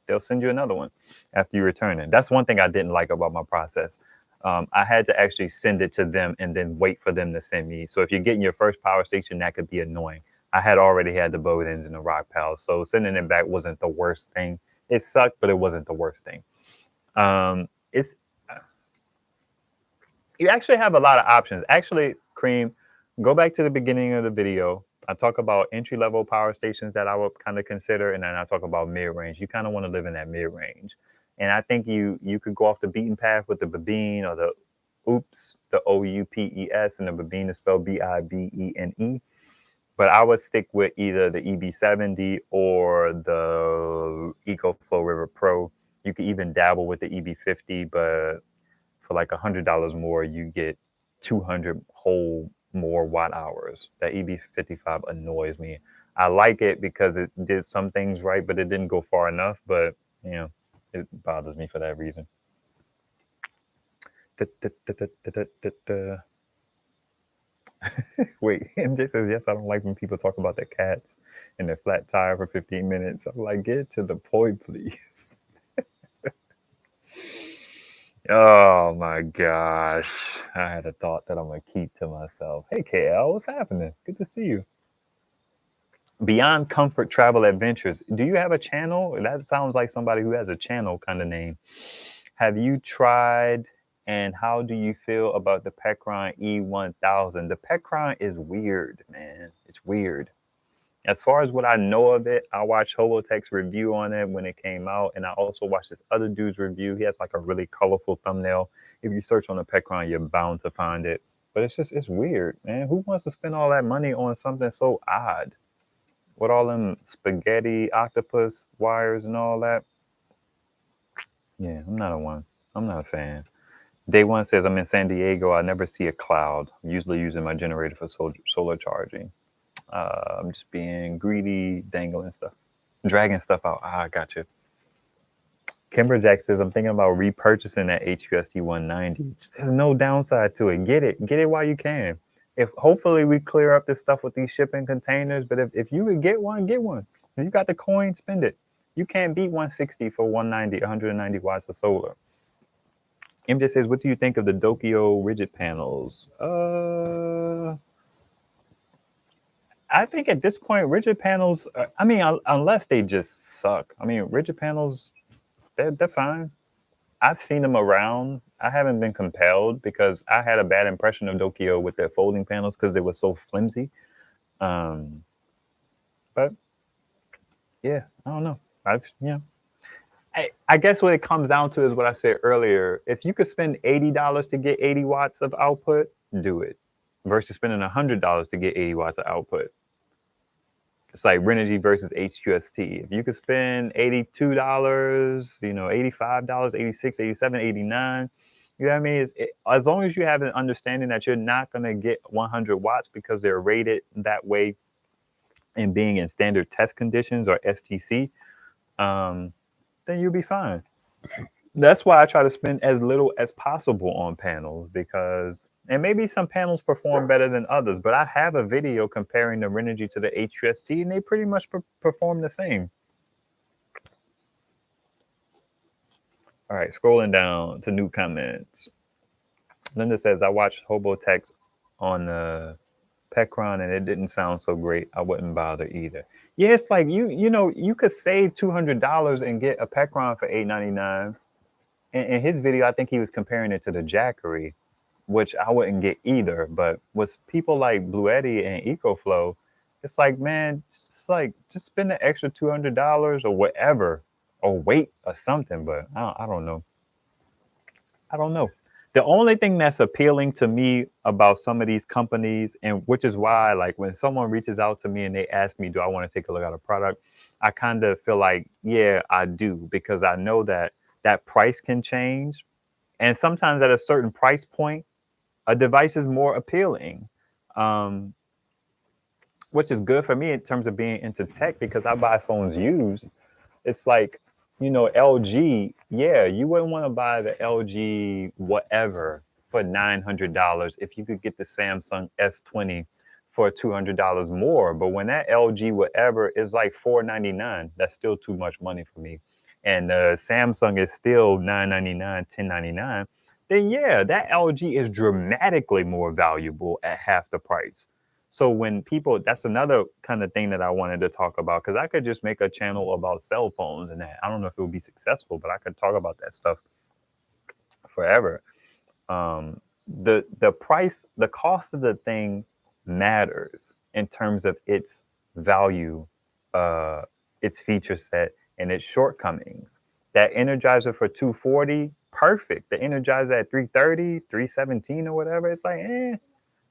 A: they'll send you another one after you return it. That's one thing I didn't like about my process. I had to actually send it to them and then wait for them to send me. So if you're getting your first power station, that could be annoying. I had already had the Bowdens and the Rockpals, so sending it back wasn't the worst thing. It sucked, but it wasn't the worst thing. It's You actually have a lot of options. Actually, Cream, go back to the beginning of the video. I talk about entry level power stations that I would kind of consider, and then I talk about mid range. You kind of want to live in that mid range, and I think you could go off the beaten path with the Babine or the Oops, the OUPES, and the Babine is spelled BIBENE. But I would stick with either the EB70 or the EcoFlow River Pro. You could even dabble with the EB50, but for like $100 more, you get 200 whole more watt hours. That EB55 annoys me. I like it because it did some things right, but it didn't go far enough. But you know, it bothers me for that reason. Wait, MJ says yes. I don't like when people talk about their cats and their flat tire for 15 minutes. I'm like, get to the point, please. Oh my gosh. I had a thought that I'm going to keep to myself. Hey, KL, what's happening? Good to see you. Beyond Comfort Travel Adventures. Do you have a channel? That sounds like somebody who has a channel kind of name. Have you tried and how do you feel about the Pecron E1000? The Pecron is weird, man. It's weird. As far as what I know of it, I watched Holotech's review on it when it came out, and I also watched this other dude's review. He has like a really colorful thumbnail. If you search on the Pecron, you're bound to find it. But it's weird, man. Who wants to spend all that money on something so odd? With all them spaghetti octopus wires and all that? Yeah, I'm not a one. I'm not a fan. Day one says I'm in San Diego. I never see a cloud. I'm usually using my generator for solar charging. I'm just being greedy, dangling stuff, dragging stuff out. I got you. Kimber Jack says I'm thinking about repurchasing that HUST 190. There's no downside to it. Get it while you can. If hopefully we clear up this stuff with these shipping containers, but if you could get one, get one. If you got the coin, spend it. You can't beat 160 for 190, 190 watts of solar. MJ says, what do you think of the Dokio rigid panels? I think at this point, rigid panels, I mean, unless they just suck. I mean, rigid panels, they're fine. I've seen them around. I haven't been compelled because I had a bad impression of Dokio with their folding panels because they were so flimsy. But yeah, I don't know. I guess what it comes down to is what I said earlier. If you could spend $80 to get 80 watts of output, do it. Versus spending $100 to get 80 watts of output. It's like Renogy versus HQST. If you could spend $82, $85, 86, 87, 89, you know what I mean? As long as you have an understanding that you're not going to get 100 watts because they're rated that way and being in standard test conditions or STC, um, then you'll be fine. That's why I try to spend as little as possible on panels because, and maybe some panels perform better than others, but I have a video comparing the Renogy to the HUST and they pretty much perform the same. All right, scrolling down to new comments. Linda says, I watched Hobotex on the Pecron and it didn't sound so great. I wouldn't bother either. Yeah, it's like you could save $200 and get a Pecron for $8.99. In his video, I think he was comparing it to the Jackery, which I wouldn't get either. But with people like Blue Eddy and EcoFlow, it's like, man, just spend the extra $200 or whatever, or wait or something. But I don't know. I don't know. The only thing that's appealing to me about some of these companies, and which is why, like, when someone reaches out to me and they ask me, do I want to take a look at a product? I kind of feel like, yeah, I do, because I know that that price can change. And sometimes at a certain price point, a device is more appealing, um, which is good for me in terms of being into tech because I buy phones used. It's like, LG, yeah, you wouldn't want to buy the LG whatever for $900 if you could get the Samsung S20 for $200 more. But when that LG whatever is like $499, that's still too much money for me. And Samsung is still $999, $1099. Then yeah, that LG is dramatically more valuable at half the price. So when people, that's another kind of thing that I wanted to talk about because I could just make a channel about cell phones and that. I don't know if it would be successful, but I could talk about that stuff forever. The price, the cost of the thing matters in terms of its value, uh, its feature set, and its shortcomings. That Energizer for 240, perfect. The Energizer at 330, 317 or whatever, it's like,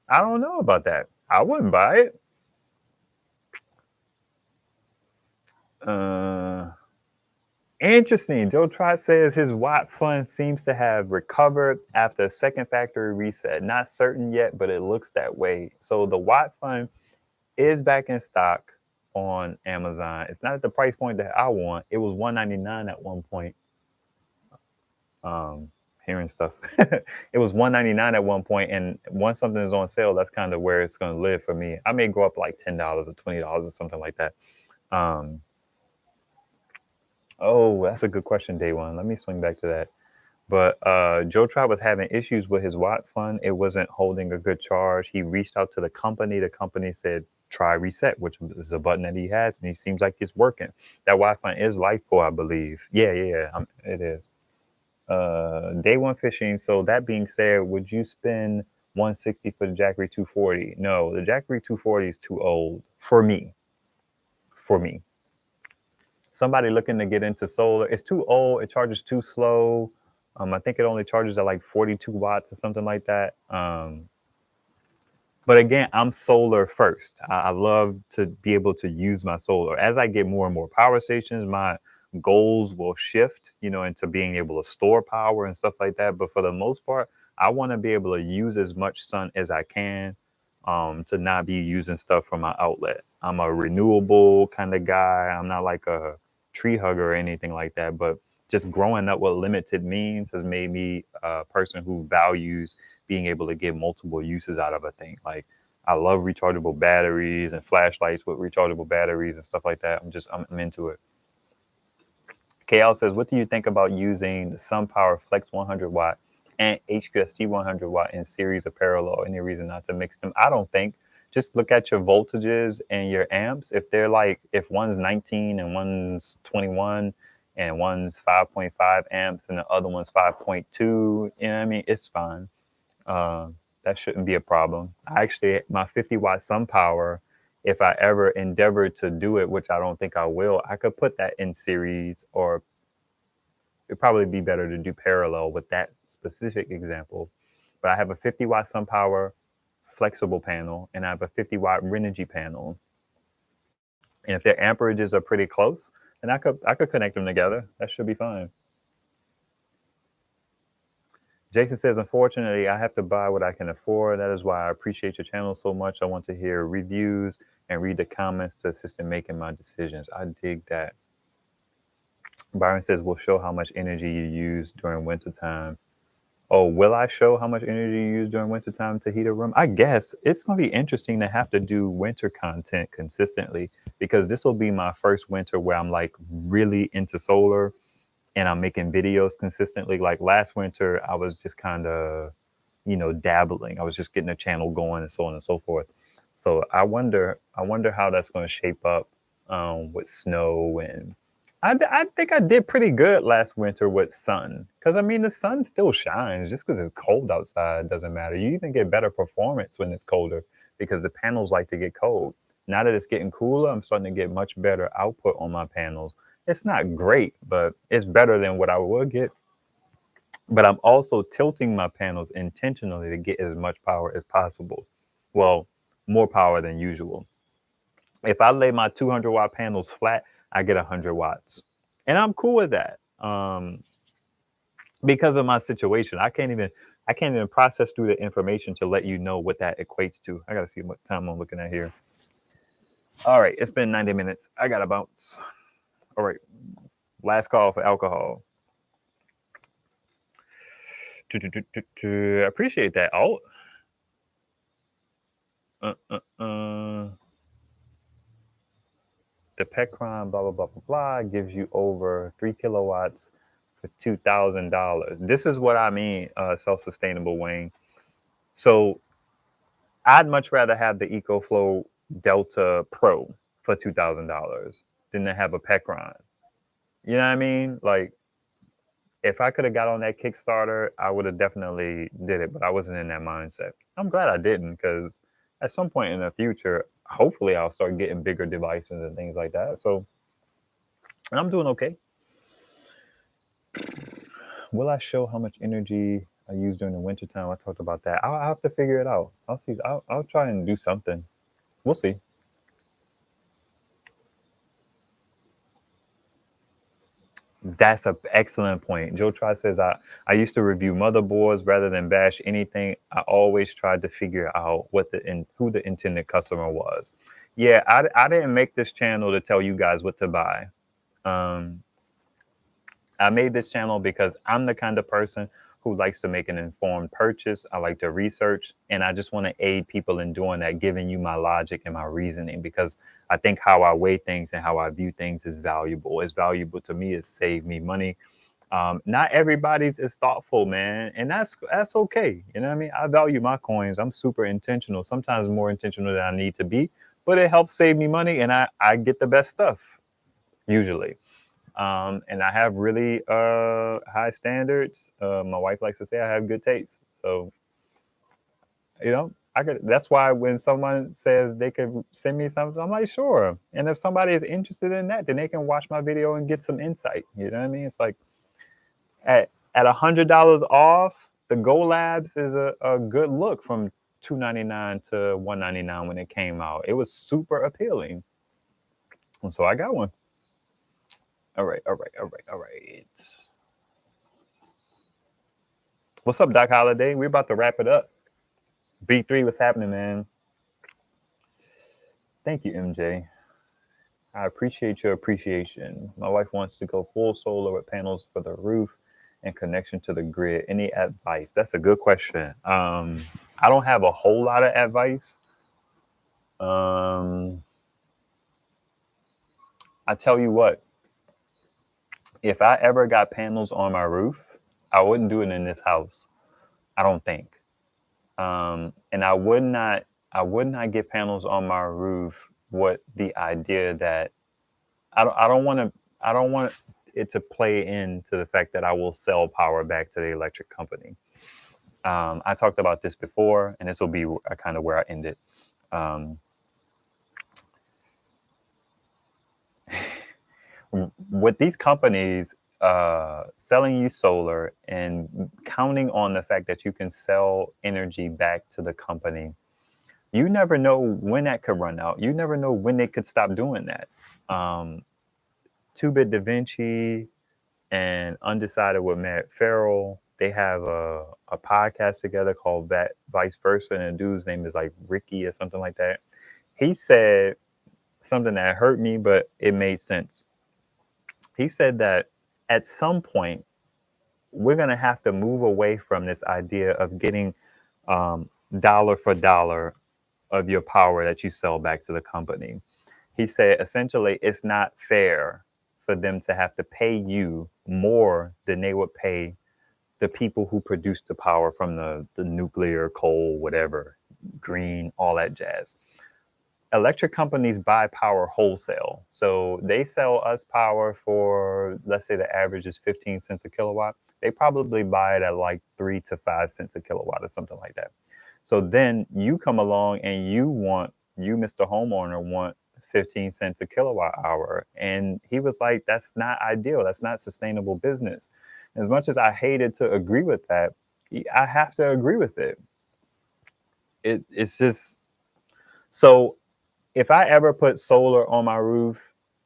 A: I don't know about that. I wouldn't buy it. Uh, Interesting. Joe Trot says his WattFun seems to have recovered after a second factory reset. Not certain yet, but it looks that way. So the WattFun is back in stock on Amazon. It's not at the price point that I want. It was $199 at one point. Um, Hearing stuff. It was $199 at one point, and once something is on sale, that's kind of where it's going to live for me. I may go up like $10 or $20 or something like that. Um, oh, that's a good question, Day One. Let me swing back to that. But Joe Trot was having issues with his WattFun. It wasn't holding a good charge. He reached out to the company. The company said, try reset, which is a button that he has, and he seems like it's working. That WattFun is Lifepo4, I believe. Yeah, it is. Day One Fishing. So that being said, would you spend 160 for the Jackery 240? No, the Jackery 240 is too old for me. For me. Somebody looking to get into solar, it's too old. It charges too slow. I think it only charges at like 42 watts or something like that. But again, I'm solar first. I love to be able to use my solar. As I get more and more power stations, my goals will shift, into being able to store power and stuff like that. But for the most part, I want to be able to use as much sun as I can, to not be using stuff from my outlet. I'm a renewable kind of guy. I'm not like a tree hugger or anything like that. But just growing up with limited means has made me a person who values being able to get multiple uses out of a thing. Like I love rechargeable batteries and flashlights with rechargeable batteries and stuff like that. I'm into it. KL says, what do you think about using the SunPower Flex 100 watt and HQST 100 watt in series or parallel? Any reason not to mix them? I don't think. Just look at your voltages and your amps. If they're like, if one's 19 and one's 21 and one's 5.5 amps and the other one's 5.2, you know what I mean? It's fine. That shouldn't be a problem. I actually, my 50 watt SunPower, if I ever endeavor to do it, which I don't think I will, I could put that in series, or it'd probably be better to do parallel with that specific example. But I have a 50 watt SunPower flexible panel and I have a 50 watt Renogy panel. And if their amperages are pretty close, then I could connect them together. That should be fine. Jason says, unfortunately, I have to buy what I can afford. That is why I appreciate your channel so much. I want to hear reviews and read the comments to assist in making my decisions. I dig that. Byron says, we'll show how much energy you use during wintertime. Oh, will I show how much energy you use during wintertime to heat a room? I guess it's going to be interesting to have to do winter content consistently because this will be my first winter where I'm like really into solar and I'm making videos consistently. Like last winter, I was just kind of, dabbling. I was just getting a channel going and so on and so forth. So I wonder how that's going to shape up with snow and I think I did pretty good last winter with sun because I mean the sun still shines just because it's cold outside doesn't matter. You even get better performance when it's colder because the panels like to get cold. Now that it's getting cooler, I'm starting to get much better output on my panels. It's not great, but it's better than what I would get. But I'm also tilting my panels intentionally to get as much power as possible. Well, more power than usual. If I lay my 200-watt panels flat, I get 100 watts. And I'm cool with that. Because of my situation, I can't even process through the information to let you know what that equates to. I gotta see what time I'm looking at here. All right, it's been 90 minutes. I gotta bounce. All right, last call for alcohol. Appreciate that. Oh, the Pecron blah blah blah blah blah gives you over 3 kilowatts for $2,000. This is what I mean, self-sustainable, Wayne. So I'd much rather have the EcoFlow Delta Pro for $2,000 than to have a Pecron. You know what I mean? Like, if I could have got on that Kickstarter, I would have definitely did it, but I wasn't in that mindset. I'm glad I didn't because at some point in the future, hopefully I'll start getting bigger devices and things like that. So, and I'm doing okay. Will I show how much energy I use during the wintertime? I talked about that. I'll have to figure it out. I'll see. I'll try and do something. We'll see. That's an excellent point. Joe Try says, I used to review motherboards rather than bash anything. I always tried to figure out who the intended customer was. Yeah, I didn't make this channel to tell you guys what to buy. Um, I made this channel because I'm the kind of person who likes to make an informed purchase. I like to research, and I just want to aid people in doing that, giving you my logic and my reasoning, because I think how I weigh things and how I view things is valuable. It's valuable to me. It saved me money. Not everybody's as thoughtful, man, and that's okay. You know what I mean? I value my coins. I'm super intentional, sometimes more intentional than I need to be, but it helps save me money, and I get the best stuff usually. And I have really high standards. My wife likes to say I have good taste. So, I could. That's why when someone says they could send me something, I'm like, sure. And if somebody is interested in that, then they can watch my video and get some insight. You know what I mean? It's like at $100 off, the Go Labs is a good look from $299 to $199 when it came out. It was super appealing, and so I got one. All right, all right, all right, all right. What's up, Doc Holiday? We're about to wrap it up. B3, what's happening, man? Thank you, MJ. I appreciate your appreciation. My wife wants to go full solar with panels for the roof and connection to the grid. Any advice? That's a good question. I don't have a whole lot of advice. I tell you what, if I ever got panels on my roof, I wouldn't do it in this house. I don't think. And I would not get panels on my roof with the idea that I don't want it to play into the fact that I will sell power back to the electric company. I talked about this before, and this will be kind of where I end it. Um, with these companies selling you solar and counting on the fact that you can sell energy back to the company, you never know when that could run out. You never know when they could stop doing that. 2-Bit Da Vinci and Undecided with Matt Farrell they have a podcast together called that Vice Versa, and the dude's name is like Ricky or something like that. He said something that hurt me, but it made sense. He said that at some point we're going to have to move away from this idea of getting um, dollar for dollar of your power that you sell back to the company. He said essentially it's not fair for them to have to pay you more than they would pay the people who produce the power from the nuclear, coal, whatever, green, all that jazz. Electric companies buy power wholesale. So they sell us power for, let's say the average is 15 cents a kilowatt. They probably buy it at like 3 to 5 cents a kilowatt or something like that. So then you come along and you, Mr. Homeowner, want 15 cents a kilowatt hour. And he was like, that's not ideal. That's not sustainable business. As much as I hated to agree with that, I have to agree with it. It's just so if I ever put solar on my roof,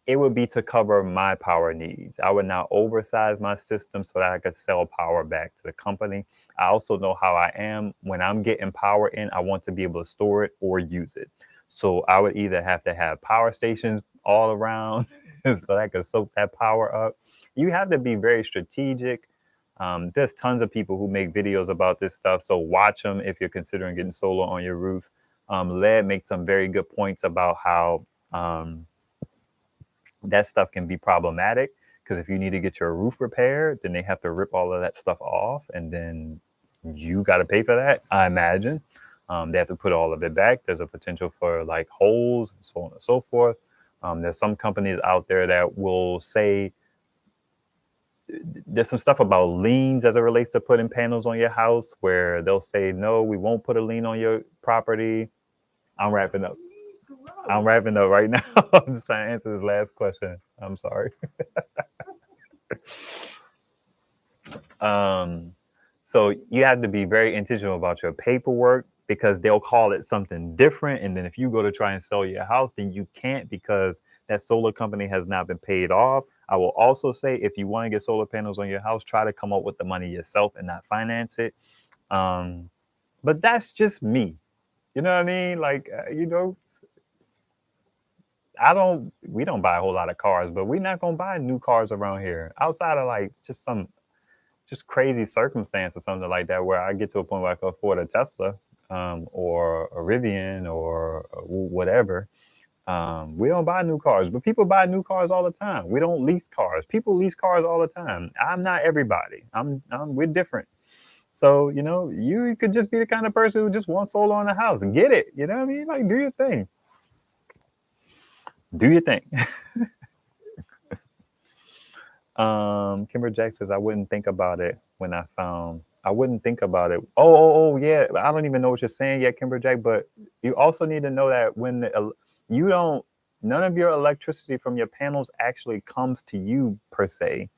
A: it would be to cover my power needs. I would now oversize my system so that I could sell power back to the company. I also know how I am. When I'm getting power in, I want to be able to store it or use it. So I would either have to have power stations all around so I could soak that power up. You have to be very strategic. There's tons of people who make videos about this stuff. So watch them if you're considering getting solar on your roof. Led makes some very good points about how that stuff can be problematic because if you need to get your roof repaired, then they have to rip all of that stuff off, and then you got to pay for that. I imagine they have to put all of it back. There's a potential for like holes and so on and so forth. There's some companies out there that will say there's some stuff about liens as it relates to putting panels on your house where they'll say no, we won't put a lien on your property. I'm wrapping up. I'm wrapping up right now. I'm just trying to answer this last question. I'm sorry. Um, so you have to be very intentional about your paperwork because they'll call it something different. And then if you go to try and sell your house, then you can't because that solar company has not been paid off. I will also say if you want to get solar panels on your house, try to come up with the money yourself and not finance it. Um, but that's just me. You know what I mean? Like, we don't buy a whole lot of cars, but we're not going to buy new cars around here outside of like just crazy circumstance or something like that where I get to a point where I can afford a Tesla or a Rivian or whatever. We don't buy new cars, but people buy new cars all the time. We don't lease cars. People lease cars all the time. I'm not everybody. We're different. So, you could just be the kind of person who just wants solar on the house and get it. You know what I mean? Like, do your thing. Do your thing. Kimber Jack says, I wouldn't think about it when I wouldn't think about it. Oh, yeah. I don't even know what you're saying yet, Kimber Jack, but you also need to know that you don't, none of your electricity from your panels actually comes to you per se.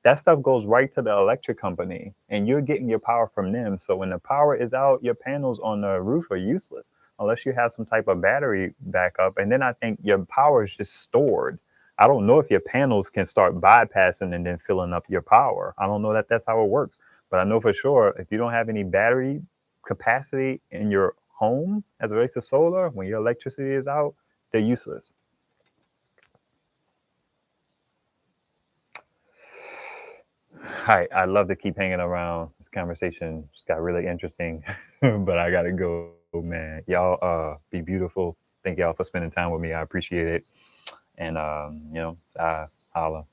A: That stuff goes right to the electric company and you're getting your power from them. So when the power is out, your panels on the roof are useless unless you have some type of battery backup. And then I think your power is just stored. I don't know if your panels can start bypassing and then filling up your power. I don't know that that's how it works. But I know for sure if you don't have any battery capacity in your home as it relates to solar, when your electricity is out, they're useless. Hi, I love to keep hanging around. This conversation just got really interesting, but I gotta go, man. Y'all be beautiful. Thank y'all for spending time with me. I appreciate it. And I holla.